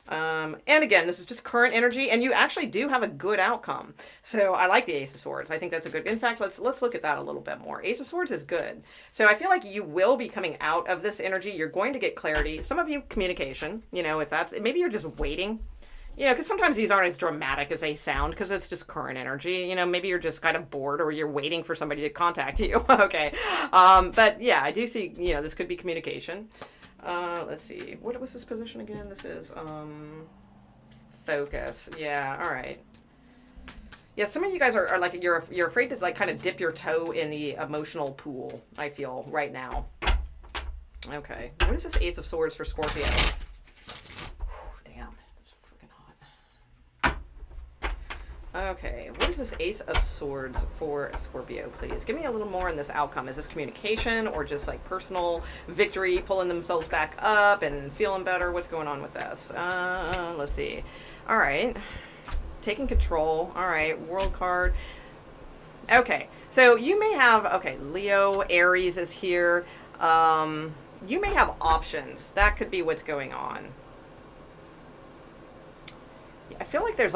Speaker 1: And again, this is just current energy, and you actually do have a good outcome. So I like the Ace of Swords. I think that's a good. In fact, let's look at that a little bit more. Ace of Swords is good. So I feel like you will be coming out of this energy. You're going to get clarity. Some of you communication. If that's maybe you're just waiting. Because sometimes these aren't as dramatic as they sound because it's just current energy. Maybe you're just kind of bored or you're waiting for somebody to contact you. Okay. But yeah, I do see, this could be communication. Let's see. What was this position again? This is focus. Yeah, all right. Yeah, some of you guys are you're afraid to kind of dip your toe in the emotional pool, I feel, right now. Okay. What is this Ace of Swords for Scorpio? Okay, what is this Ace of Swords for Scorpio, please? Give me a little more on this outcome. Is this communication or just personal victory, pulling themselves back up and feeling better? What's going on with this? Let's see. All right. Taking control. All right, World card. Okay, so you may have, Leo, Aries is here. You may have options. That could be what's going on. I feel like there's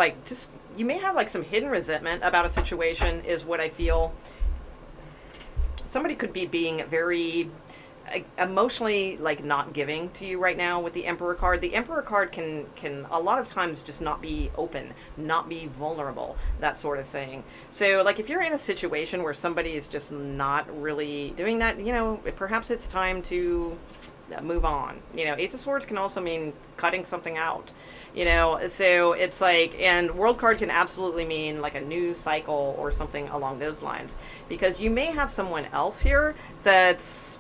Speaker 1: you may have some hidden resentment about a situation is what I feel. Somebody could be being very emotionally not giving to you right now with the Emperor card. The Emperor card can a lot of times just not be open, not be vulnerable, that sort of thing. So if you're in a situation where somebody is just not really doing that, perhaps it's time to move on. Ace of Swords can also mean cutting something out, so it's and World card can absolutely mean a new cycle or something along those lines, because you may have someone else here that's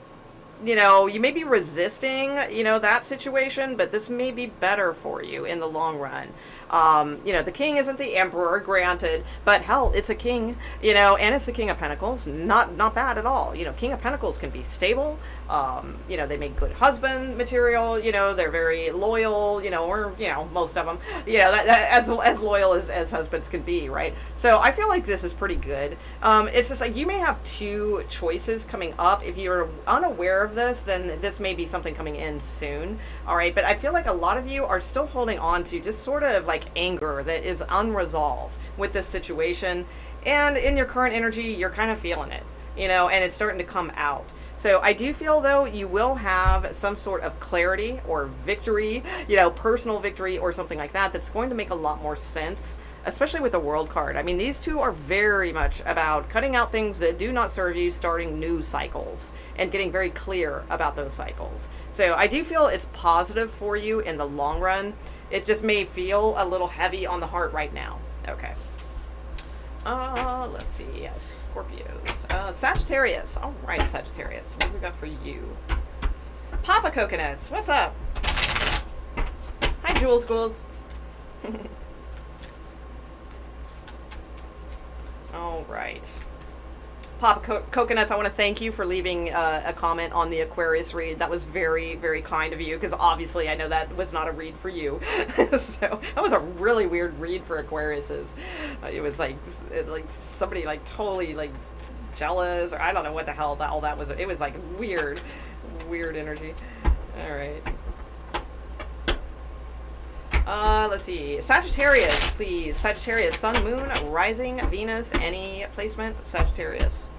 Speaker 1: you know, you may be resisting, you know, that situation, but this may be better for you in the long run. You know, the king isn't the emperor, granted, but hell, it's a king, you know, and it's the king of pentacles. Not bad at all. You know, king of pentacles can be stable. You know, they make good husband material. You know, they're very loyal. You know, or you know, most of them. You know, as loyal as husbands can be, right? So I feel like this is pretty good. It's just like you may have two choices coming up. If you're unaware of this, then this may be something coming in soon. All right, but I feel like a lot of you are still holding on to just sort of like anger that is unresolved with this situation, and in your current energy you're kind of feeling it, you know, and it's starting to come out. So I do feel though you will have some sort of clarity or victory, you know, personal victory or something like that, that's going to make a lot more sense, especially with the World card. I mean, these two are very much about cutting out things that do not serve you, starting new cycles, and getting very clear about those cycles. So I do feel it's positive for you in the long run. It just may feel a little heavy on the heart right now. Okay. Let's see. Yes, Scorpios. Sagittarius. All right, Sagittarius. What do we got for you? Papa Coconuts. What's up? Hi, Jewel Schools. All right. Papa Coconuts, I want to thank you for leaving a comment on the Aquarius read. That was very, very kind of you, because obviously I know that was not a read for you. So that was a really weird read for Aquariuses. It was like somebody like totally like jealous, or I don't know what the hell all that was. It was like weird energy. All right. Let's see. Sagittarius, please. Sagittarius, Sun, Moon, Rising, Venus, any placement. Sagittarius.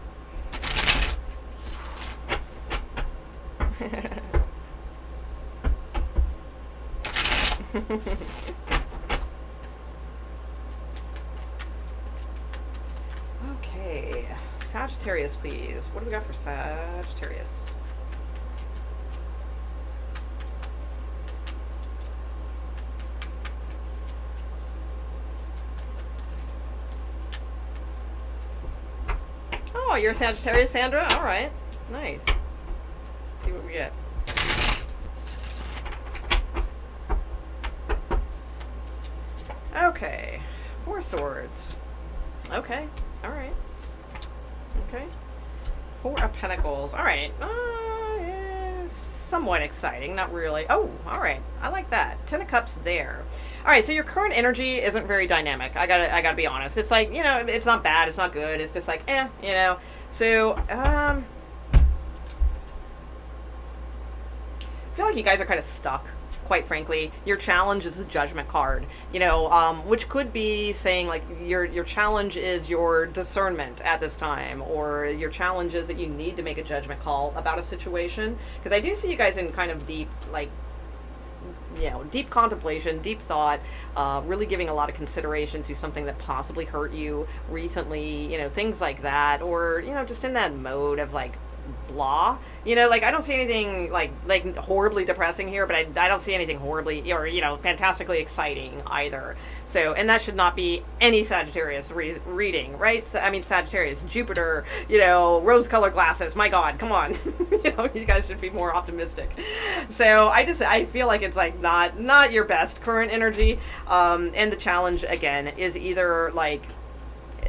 Speaker 1: Okay. Sagittarius, please. What do we got for Sagittarius? Oh, you're a Sagittarius, Sandra? All right. Nice. Let's see what we get. Okay. Four Swords. Okay. All right. Okay. Four of Pentacles. All right. Yeah, somewhat exciting. Not really. Oh, all right. I like that. Ten of Cups there. All right, so your current energy isn't very dynamic. I gotta be honest. It's like, you know, it's not bad, it's not good. It's just like, you know. So, I feel like you guys are kind of stuck, quite frankly. Your challenge is the Judgment card, you know, which could be saying like your challenge is your discernment at this time, or your challenge is that you need to make a judgment call about a situation. Because I do see you guys in kind of deep, like, you know, deep contemplation, deep thought, really giving a lot of consideration to something that possibly hurt you recently, you know, things like that, or, you know, just in that mode of like blah, you know, like I don't see anything like horribly depressing here, but I don't see anything horribly or, you know, fantastically exciting either. So, and that should not be any Sagittarius reading, right? So, I mean, Sagittarius, Jupiter, you know, rose-colored glasses, my God, come on. You know, you guys should be more optimistic. So I feel like it's like not your best current energy, and the challenge again is either like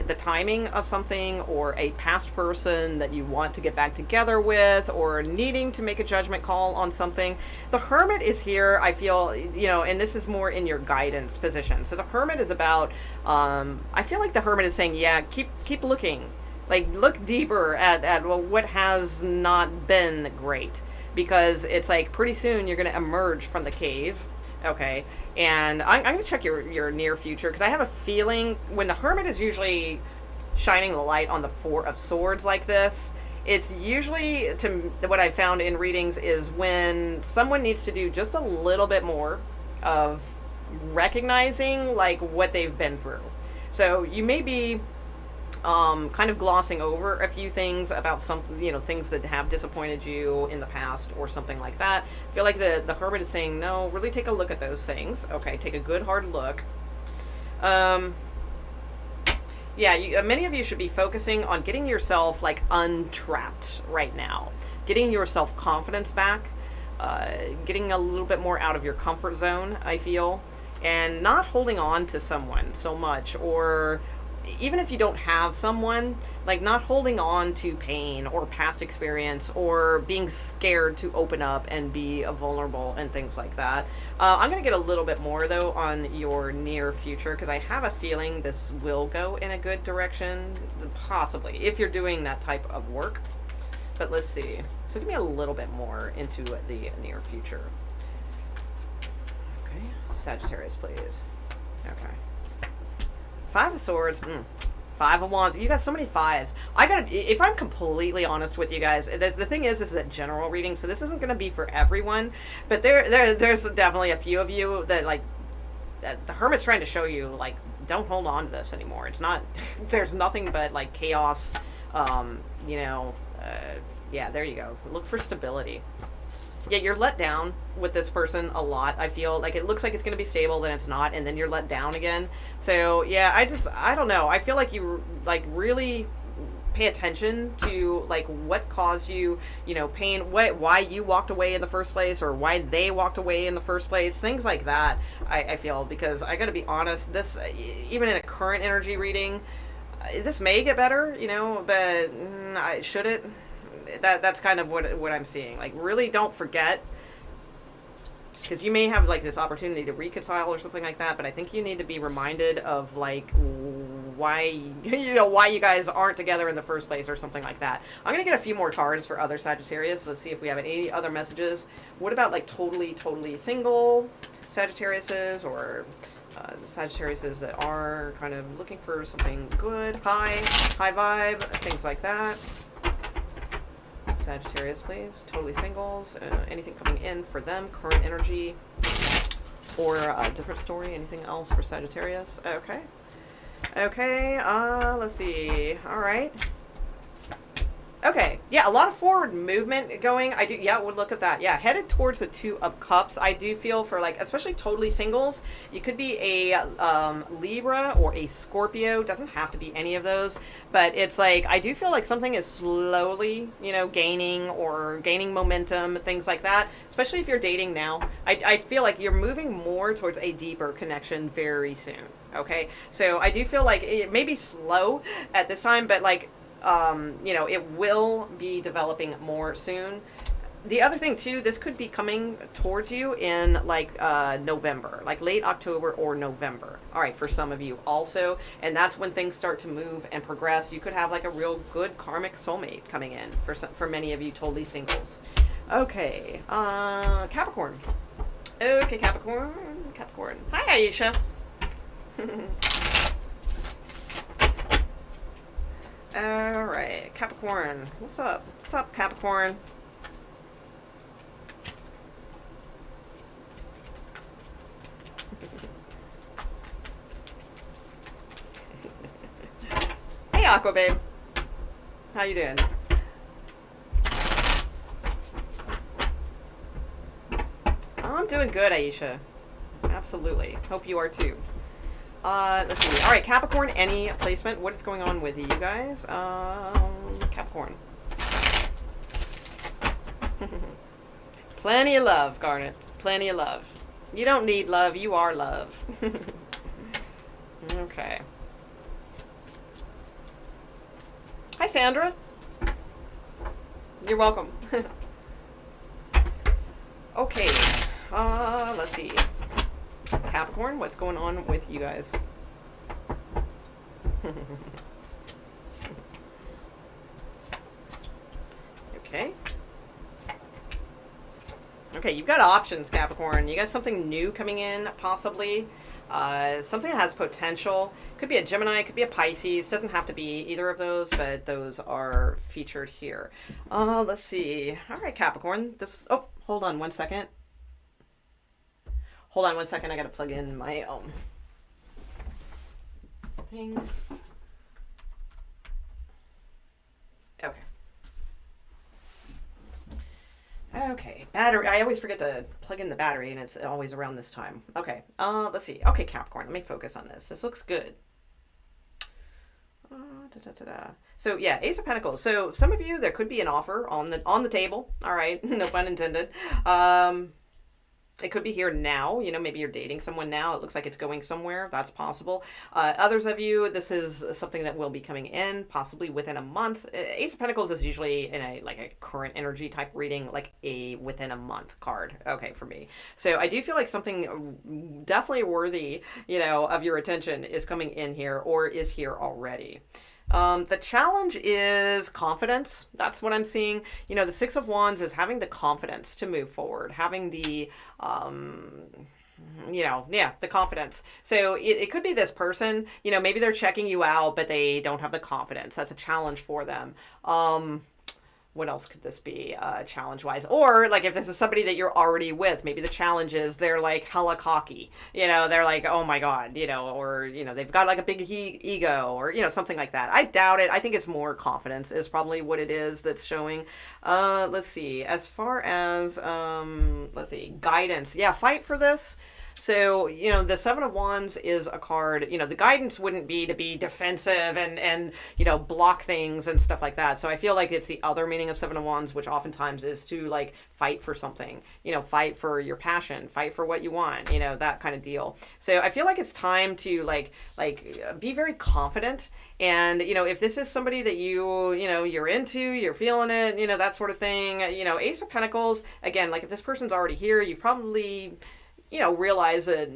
Speaker 1: the timing of something, or a past person that you want to get back together with, or needing to make a judgment call on something. The Hermit is here, I feel, you know, and this is more in your guidance position. So the Hermit is about, I feel like the Hermit is saying, yeah, keep looking, like look deeper at well, what has not been great, because it's like pretty soon you're going to emerge from the cave. Okay, and I'm going to check your near future, because I have a feeling when the Hermit is usually shining the light on the Four of Swords like this, it's usually, to what I've found in readings, is when someone needs to do just a little bit more of recognizing like what they've been through. So you may be kind of glossing over a few things about some, you know, things that have disappointed you in the past or something like that. I feel like the Hermit is saying, no, really take a look at those things. Okay, take a good hard look. Yeah, many of you should be focusing on getting yourself like untrapped right now. getting your self-confidence back, getting a little bit more out of your comfort zone, I feel, and not holding on to someone so much, or even if you don't have someone, like not holding on to pain or past experience or being scared to open up and be vulnerable and things like that. I'm going to get a little bit more though on your near future because I have a feeling this will go in a good direction, possibly, if you're doing that type of work. But let's see. So give me a little bit more into the near future. Okay, Sagittarius, please. Okay. Five of Swords, Five of Wands. You got so many fives. If I'm completely honest with you guys, the thing is, this is a general reading, so this isn't going to be for everyone. But there's definitely a few of you that, like, the Hermit's trying to show you, like, don't hold on to this anymore. It's not, there's nothing but, like, chaos, yeah, there you go. Look for stability. Yeah, you're let down with this person a lot. I feel like it looks like it's going to be stable, then it's not, and then you're let down again. So yeah, I don't know. I feel like you like really pay attention to like what caused you, pain, why you walked away in the first place, or why they walked away in the first place, things like that. I feel, because I got to be honest, this, even in a current energy reading, this may get better, but should it? That's kind of what I'm seeing. Like, really don't forget, because you may have like this opportunity to reconcile or something like that, but I think you need to be reminded of like why why you guys aren't together in the first place or something like that. I'm gonna get a few more cards for other Sagittarius. Let's see if we have any other messages. What about like totally single Sagittariuses, or Sagittariuses that are kind of looking for something good, high vibe, things like that. Sagittarius, please. Totally singles. Anything coming in for them, current energy, or a different story. Anything else for Sagittarius? Okay. Let's see. All right. Okay, yeah, a lot of forward movement going. We'll look at that. Yeah, headed towards the Two of Cups. I do feel for like, especially totally singles, you could be a Libra or a Scorpio. Doesn't have to be any of those, but it's like, I do feel like something is slowly, gaining momentum, things like that, especially if you're dating now. I feel like you're moving more towards a deeper connection very soon, okay? So I do feel like it may be slow at this time, but like, it will be developing more soon. The other thing too, this could be coming towards you in like November, like late October or November. All right, for some of you also, and that's when things start to move and progress. You could have like a real good karmic soulmate coming in for many of you totally singles. Okay, Capricorn. Okay, Capricorn. Hi, Aisha. All right, Capricorn. What's up? What's up, Capricorn? Hey, Aqua Babe. How you doing? I'm doing good, Aisha. Absolutely. Hope you are too. Let's see. All right, Capricorn, any placement? What is going on with you guys? Capricorn. Plenty of love, Garnet. Plenty of love. You don't need love. You are love. Okay. Hi, Sandra. You're welcome. Okay. Let's see. Capricorn, what's going on with you guys? Okay. Okay, you've got options, Capricorn. You got something new coming in, possibly. Something that has potential. Could be a Gemini, could be a Pisces. Doesn't have to be either of those, but those are featured here. Let's see. All right, Capricorn. Oh, hold on one second. Hold on one second. I got to plug in my thing. Okay. Okay, battery. I always forget to plug in the battery, and it's always around this time. Okay, let's see. Okay, Capricorn, let me focus on this. This looks good. So yeah, Ace of Pentacles. So some of you, there could be an offer on the table. All right, no pun intended. It could be here now. You know, maybe you're dating someone now. It looks like it's going somewhere. That's possible. Others of you, this is something that will be coming in possibly within a month. Ace of Pentacles is usually in a current energy type reading, like a within a month card. Okay, for me. So I do feel like something definitely worthy, you know, of your attention is coming in here or is here already. The challenge is confidence. That's what I'm seeing. You know, the Six of Wands is having the confidence to move forward, having the, the confidence. So it could be this person, you know, maybe they're checking you out, but they don't have the confidence. That's a challenge for them. What else could this be challenge-wise? Or like if this is somebody that you're already with, maybe the challenge is they're like hella cocky. You know, they're like, oh my God, you know, or, you know, they've got like a big ego or, you know, something like that. I doubt it. I think it's more confidence is probably what it is that's showing. Let's see. As far as, guidance. Yeah, fight for this. So, you know, the Seven of Wands is a card, you know, the guidance wouldn't be to be defensive and, you know, block things and stuff like that. So I feel like it's the other meaning of Seven of Wands, which oftentimes is to like fight for something, you know, fight for your passion, fight for what you want, you know, that kind of deal. So I feel like it's time to like be very confident. And, you know, if this is somebody that you know, you're into, you're feeling it, you know, that sort of thing, you know, Ace of Pentacles, again, like if this person's already here, you've probably, you know, realize that,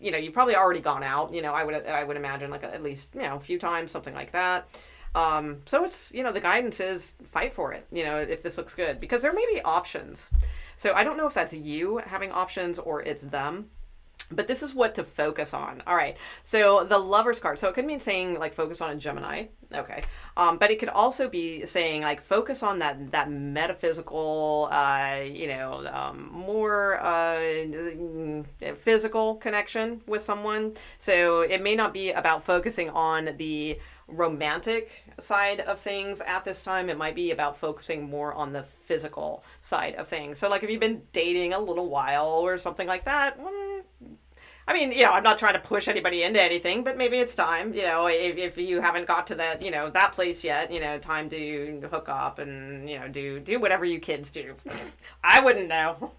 Speaker 1: you know, you've probably already gone out, you know, I would imagine like at least, you know, a few times, something like that. So it's, you know, the guidance is fight for it, you know, if this looks good, because there may be options. So I don't know if that's you having options or it's them. But this is what to focus on. All right. So the Lover's card. So it could mean saying like focus on a Gemini. Okay. But it could also be saying like focus on that metaphysical, more physical connection with someone. So it may not be about focusing on the romantic side of things at this time. It might be about focusing more on the physical side of things. So like if you've been dating a little while or something like that, I mean, you know, I'm not trying to push anybody into anything, but maybe it's time, you know, if you haven't got to that, you know, that place yet, you know, time to hook up and, you know, do whatever you kids do. I wouldn't know.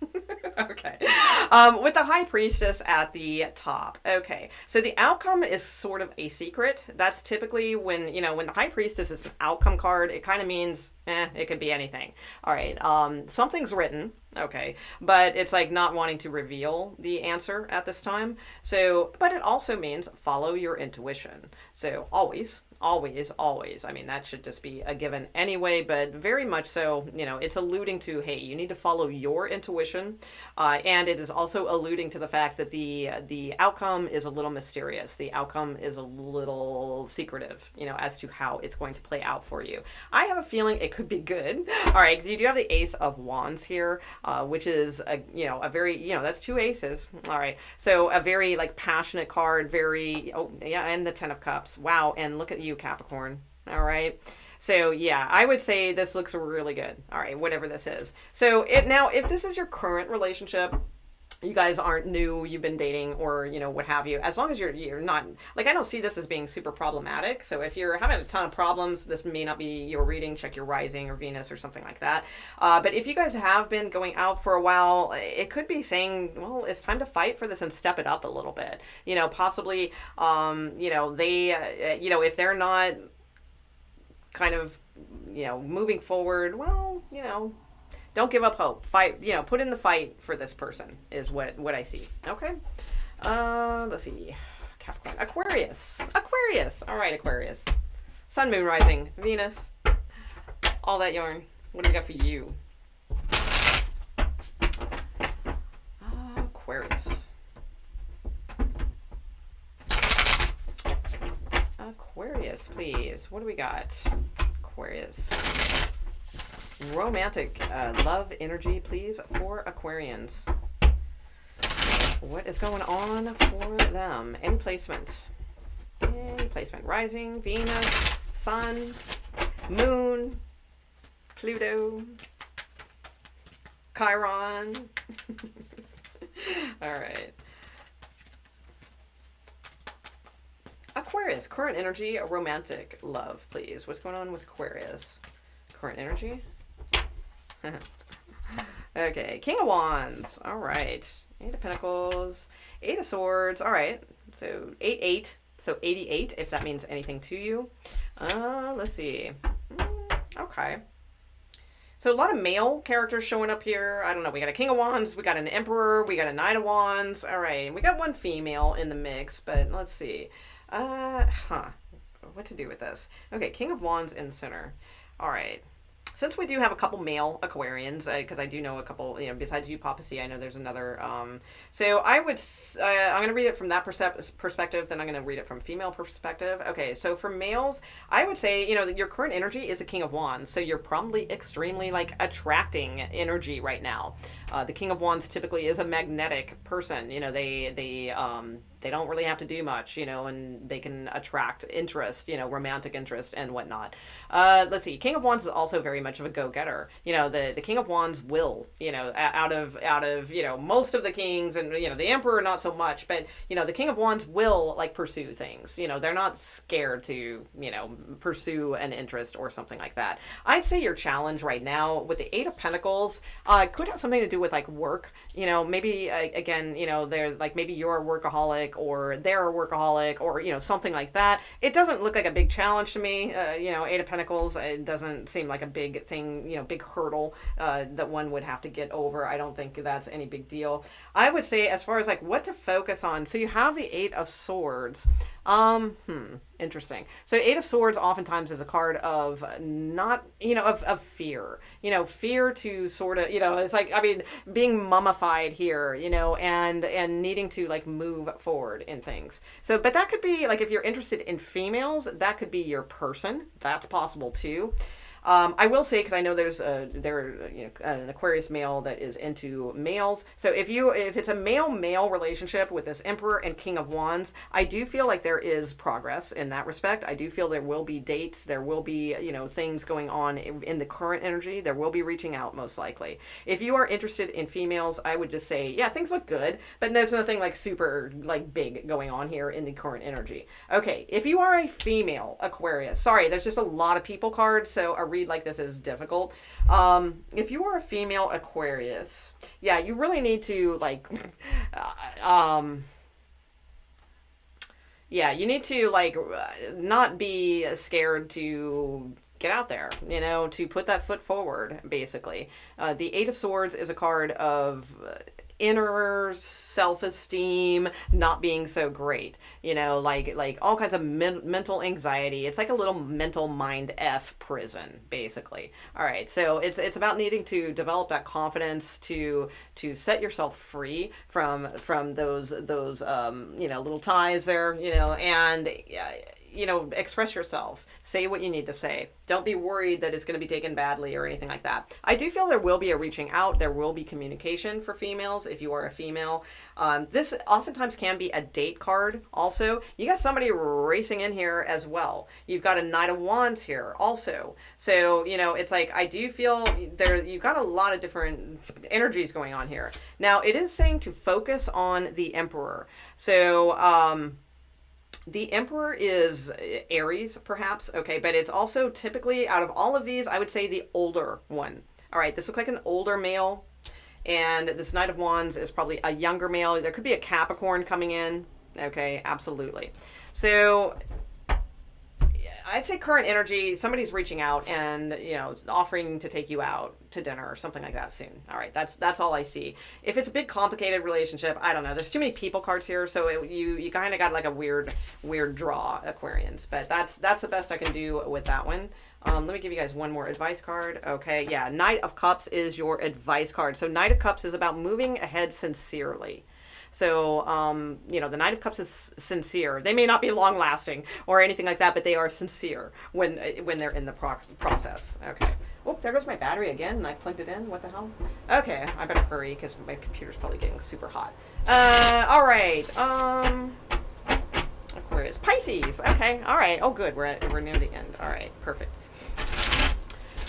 Speaker 1: Okay. With the High Priestess at the top. Okay. So the outcome is sort of a secret. That's typically when, you know, when the High Priestess is an outcome card, it kind of means, it could be anything. All right. Something's written. Okay. But it's like not wanting to reveal the answer at this time. So, but it also means follow your intuition. So always. I mean, that should just be a given anyway, but very much so, you know, it's alluding to, hey, you need to follow your intuition. And it is also alluding to the fact that the outcome is a little mysterious. The outcome is a little secretive, you know, as to how it's going to play out for you. I have a feeling it could be good. All right, because you do have the Ace of Wands here, which is, a very, you know, that's two aces. All right, so a very, like, passionate card, very, oh, yeah, and the Ten of Cups. Wow, and look at you, Capricorn. All right. So yeah, I would say this looks really good. All right, whatever this is. So now, if this is your current relationship, you guys aren't new, you've been dating or, you know, what have you, as long as you're not, like, I don't see this as being super problematic. So if you're having a ton of problems, this may not be your reading. Check your rising or Venus or something like that. But if you guys have been going out for a while, it could be saying, well, it's time to fight for this and step it up a little bit. You know, possibly, you know, they, you know, if they're not kind of, you know, moving forward, well, you know, don't give up hope. Fight, you know, put in the fight for this person is what I see. Okay. Let's see. Capricorn. Aquarius. All right, Aquarius. Sun, Moon, Rising, Venus. All that yarn. What do we got for you? Aquarius. Aquarius, please. What do we got? Aquarius. Romantic love energy, please, for Aquarians. What is going on for them? Any placement. Rising, Venus, Sun, Moon, Pluto, Chiron. All right. Aquarius. Current energy, romantic love, please. What's going on with Aquarius? Current energy. Okay, King of Wands. All right. Eight of Pentacles. Eight of Swords. All right. So 8-8. So 88, if that means anything to you. Let's see. Okay. So a lot of male characters showing up here. I don't know. We got a King of Wands. We got an Emperor. We got a Knight of Wands. All right. We got one female in the mix, but let's see. What to do with this? Okay, King of Wands in the center. All right. Since we do have a couple male Aquarians, because I do know a couple, besides you, Papa C, I know there's another. So I would, I'm going to read it from that perspective, then I'm going to read it from female perspective. Okay, so for males, I would say, that your current energy is a King of Wands. So you're probably extremely, attracting energy right now. The King of Wands typically is a magnetic person. They don't really have to do much, and they can attract interest, romantic interest and whatnot. Let's see. King of Wands is also very much of a go-getter. The King of Wands will, out of most of the kings and, the Emperor, not so much, but, the King of Wands will pursue things. They're not scared to, pursue an interest or something like that. I'd say your challenge right now with the Eight of Pentacles could have something to do with work, maybe again, there's maybe you're a workaholic, or they're a workaholic, or something like that. It doesn't look like a big challenge to me. Eight of Pentacles, it doesn't seem like a big thing, big hurdle that one would have to get over. I don't think that's any big deal. I would say, as far as what to focus on, so you have the Eight of Swords. Interesting. So Eight of Swords oftentimes is a card of not, of fear, fear to sort of, it's being mummified here, and needing to move forward in things. So, but that could be if you're interested in females, that could be your person. That's possible too. I will say, because I know there's an Aquarius male that is into males. So if it's a male-male relationship with this Emperor and King of Wands, I do feel like there is progress in that respect. I do feel there will be dates. There will be, things going on in the current energy. There will be reaching out, most likely. If you are interested in females, I would just say, yeah, things look good, but there's nothing super big going on here in the current energy. Okay, if you are a female Aquarius, sorry, there's just a lot of people cards, so a read like this is difficult. If you are a female Aquarius, yeah, you really need to you need to not be scared to get out there, to put that foot forward, basically. The Eight of Swords is a card of inner self-esteem not being so great, all kinds of mental anxiety. It's like a little mental mind F prison, basically. All right, so it's about needing to develop that confidence to set yourself free from those little ties there, and express yourself. Say what you need to say. Don't be worried that it's going to be taken badly or anything like that. I do feel there will be a reaching out. There will be communication for females if you are a female. This oftentimes can be a date card also. You got somebody racing in here as well. You've got a Knight of Wands here also. So, it's I do feel you've got a lot of different energies going on here. Now, it is saying to focus on the Emperor. So, the Emperor is Aries, perhaps. Okay, but it's also typically, out of all of these, I would say the older one. All right, this looks like an older male. And this Knight of Wands is probably a younger male. There could be a Capricorn coming in. Okay, absolutely. So I'd say current energy, somebody's reaching out and, offering to take you out to dinner or something like that soon. All right, that's all I see. If it's a big complicated relationship, I don't know. There's too many people cards here, so you kind of got a weird draw, Aquarians. But that's the best I can do with that one. Let me give you guys one more advice card. Okay, yeah, Knight of Cups is your advice card. So Knight of Cups is about moving ahead sincerely. So, the Knight of Cups is sincere. They may not be long-lasting or anything like that, but they are sincere when they're in the process. Okay. Oh, there goes my battery again, and I plugged it in. What the hell? Okay, I better hurry because my computer's probably getting super hot. All right. Aquarius. Pisces. Okay. All right. Oh, good. We're near the end. All right. Perfect.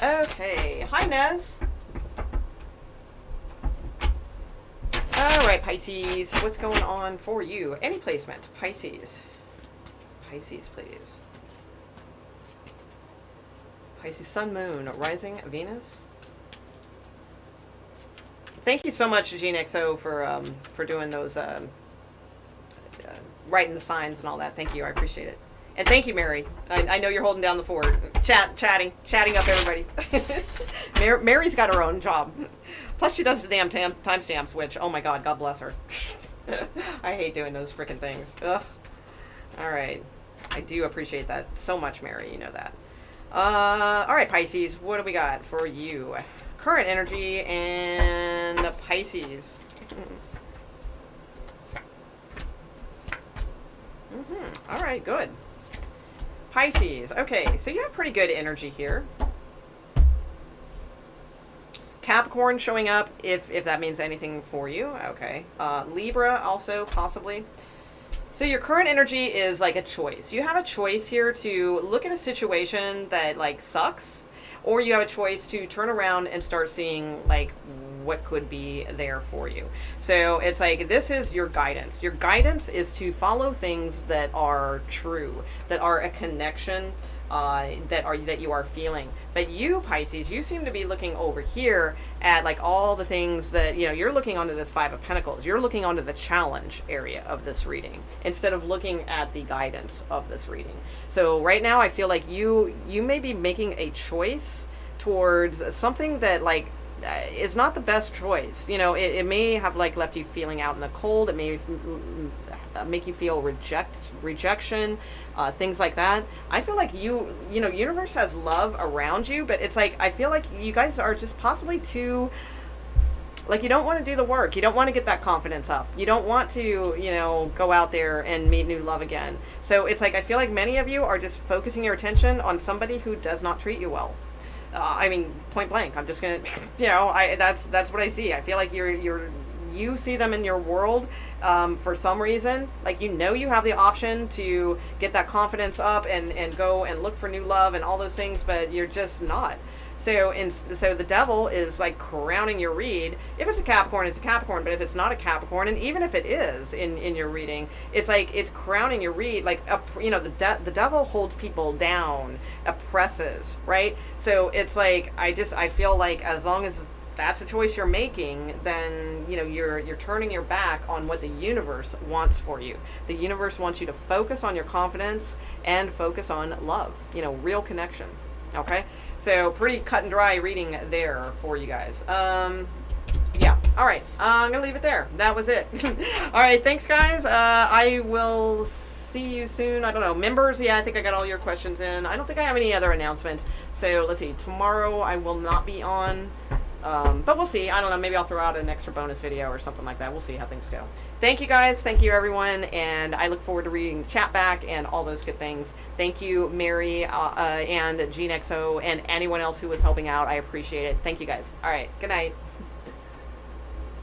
Speaker 1: Okay. Hi, Nez. All right, Pisces, what's going on for you? Any placement, Pisces. Pisces, please. Pisces, Sun, Moon, Rising, Venus. Thank you so much, Gene XO, for doing those, writing the signs and all that. Thank you, I appreciate it. And thank you, Mary. I know you're holding down the fort. Chatting up everybody. Mary's got her own job. Plus she does the damn timestamps, which, oh my God, God bless her. I hate doing those freaking things. Ugh. All right. I do appreciate that so much, Mary. You know that. All right, Pisces, what do we got for you? Current energy and Pisces. All right, good. Pisces. Okay, so you have pretty good energy here. Capricorn showing up, if that means anything for you. Okay. Libra also, possibly. So your current energy is like a choice. You have a choice here to look at a situation that like sucks, or you have a choice to turn around and start seeing like what could be there for you. So it's like, this is your guidance. Your guidance is to follow things that are true, that are a connection, that you are feeling. But you, Pisces, you seem to be looking over here at like all the things that, you know, you're looking onto this Five of Pentacles. You're looking onto the challenge area of this reading instead of looking at the guidance of this reading. So right now I feel like you may be making a choice towards something that like is not the best choice. You know, it may have like left you feeling out in the cold. It may make you feel rejection, things like that. I feel like you know, universe has love around you, but it's like, I feel like you guys are just possibly too, like, you don't want to do the work. You don't want to get that confidence up. You don't want to, you know, go out there and meet new love again. So it's like, I feel like many of you are just focusing your attention on somebody who does not treat you well. I mean, point blank. I'm just gonna, you know, that's what I see. I feel like you see them in your world for some reason. Like, you know, you have the option to get that confidence up and go and look for new love and all those things, but you're just not. So the devil is like crowning your read. If it's a Capricorn, it's a Capricorn. But if it's not a Capricorn, and even if it is in your reading, it's like it's crowning your read. Like, you know, the devil holds people down, oppresses, right? So it's like, I feel like as long as that's the choice you're making, then, you know, you're turning your back on what the universe wants for you. The universe wants you to focus on your confidence and focus on love, you know, real connection. Okay, so pretty cut and dry reading there for you guys. Yeah, all right, I'm gonna leave it there. That was it. All right, thanks guys. I will see you soon. I don't know, members, yeah, I think I got all your questions in. I don't think I have any other announcements. So let's see, tomorrow I will not be on. But we'll see. I don't know. Maybe I'll throw out an extra bonus video or something like that. We'll see how things go. Thank you guys. Thank you everyone. And I look forward to reading the chat back and all those good things. Thank you, Mary, and Gene XO, and anyone else who was helping out. I appreciate it. Thank you guys. All right. Good night.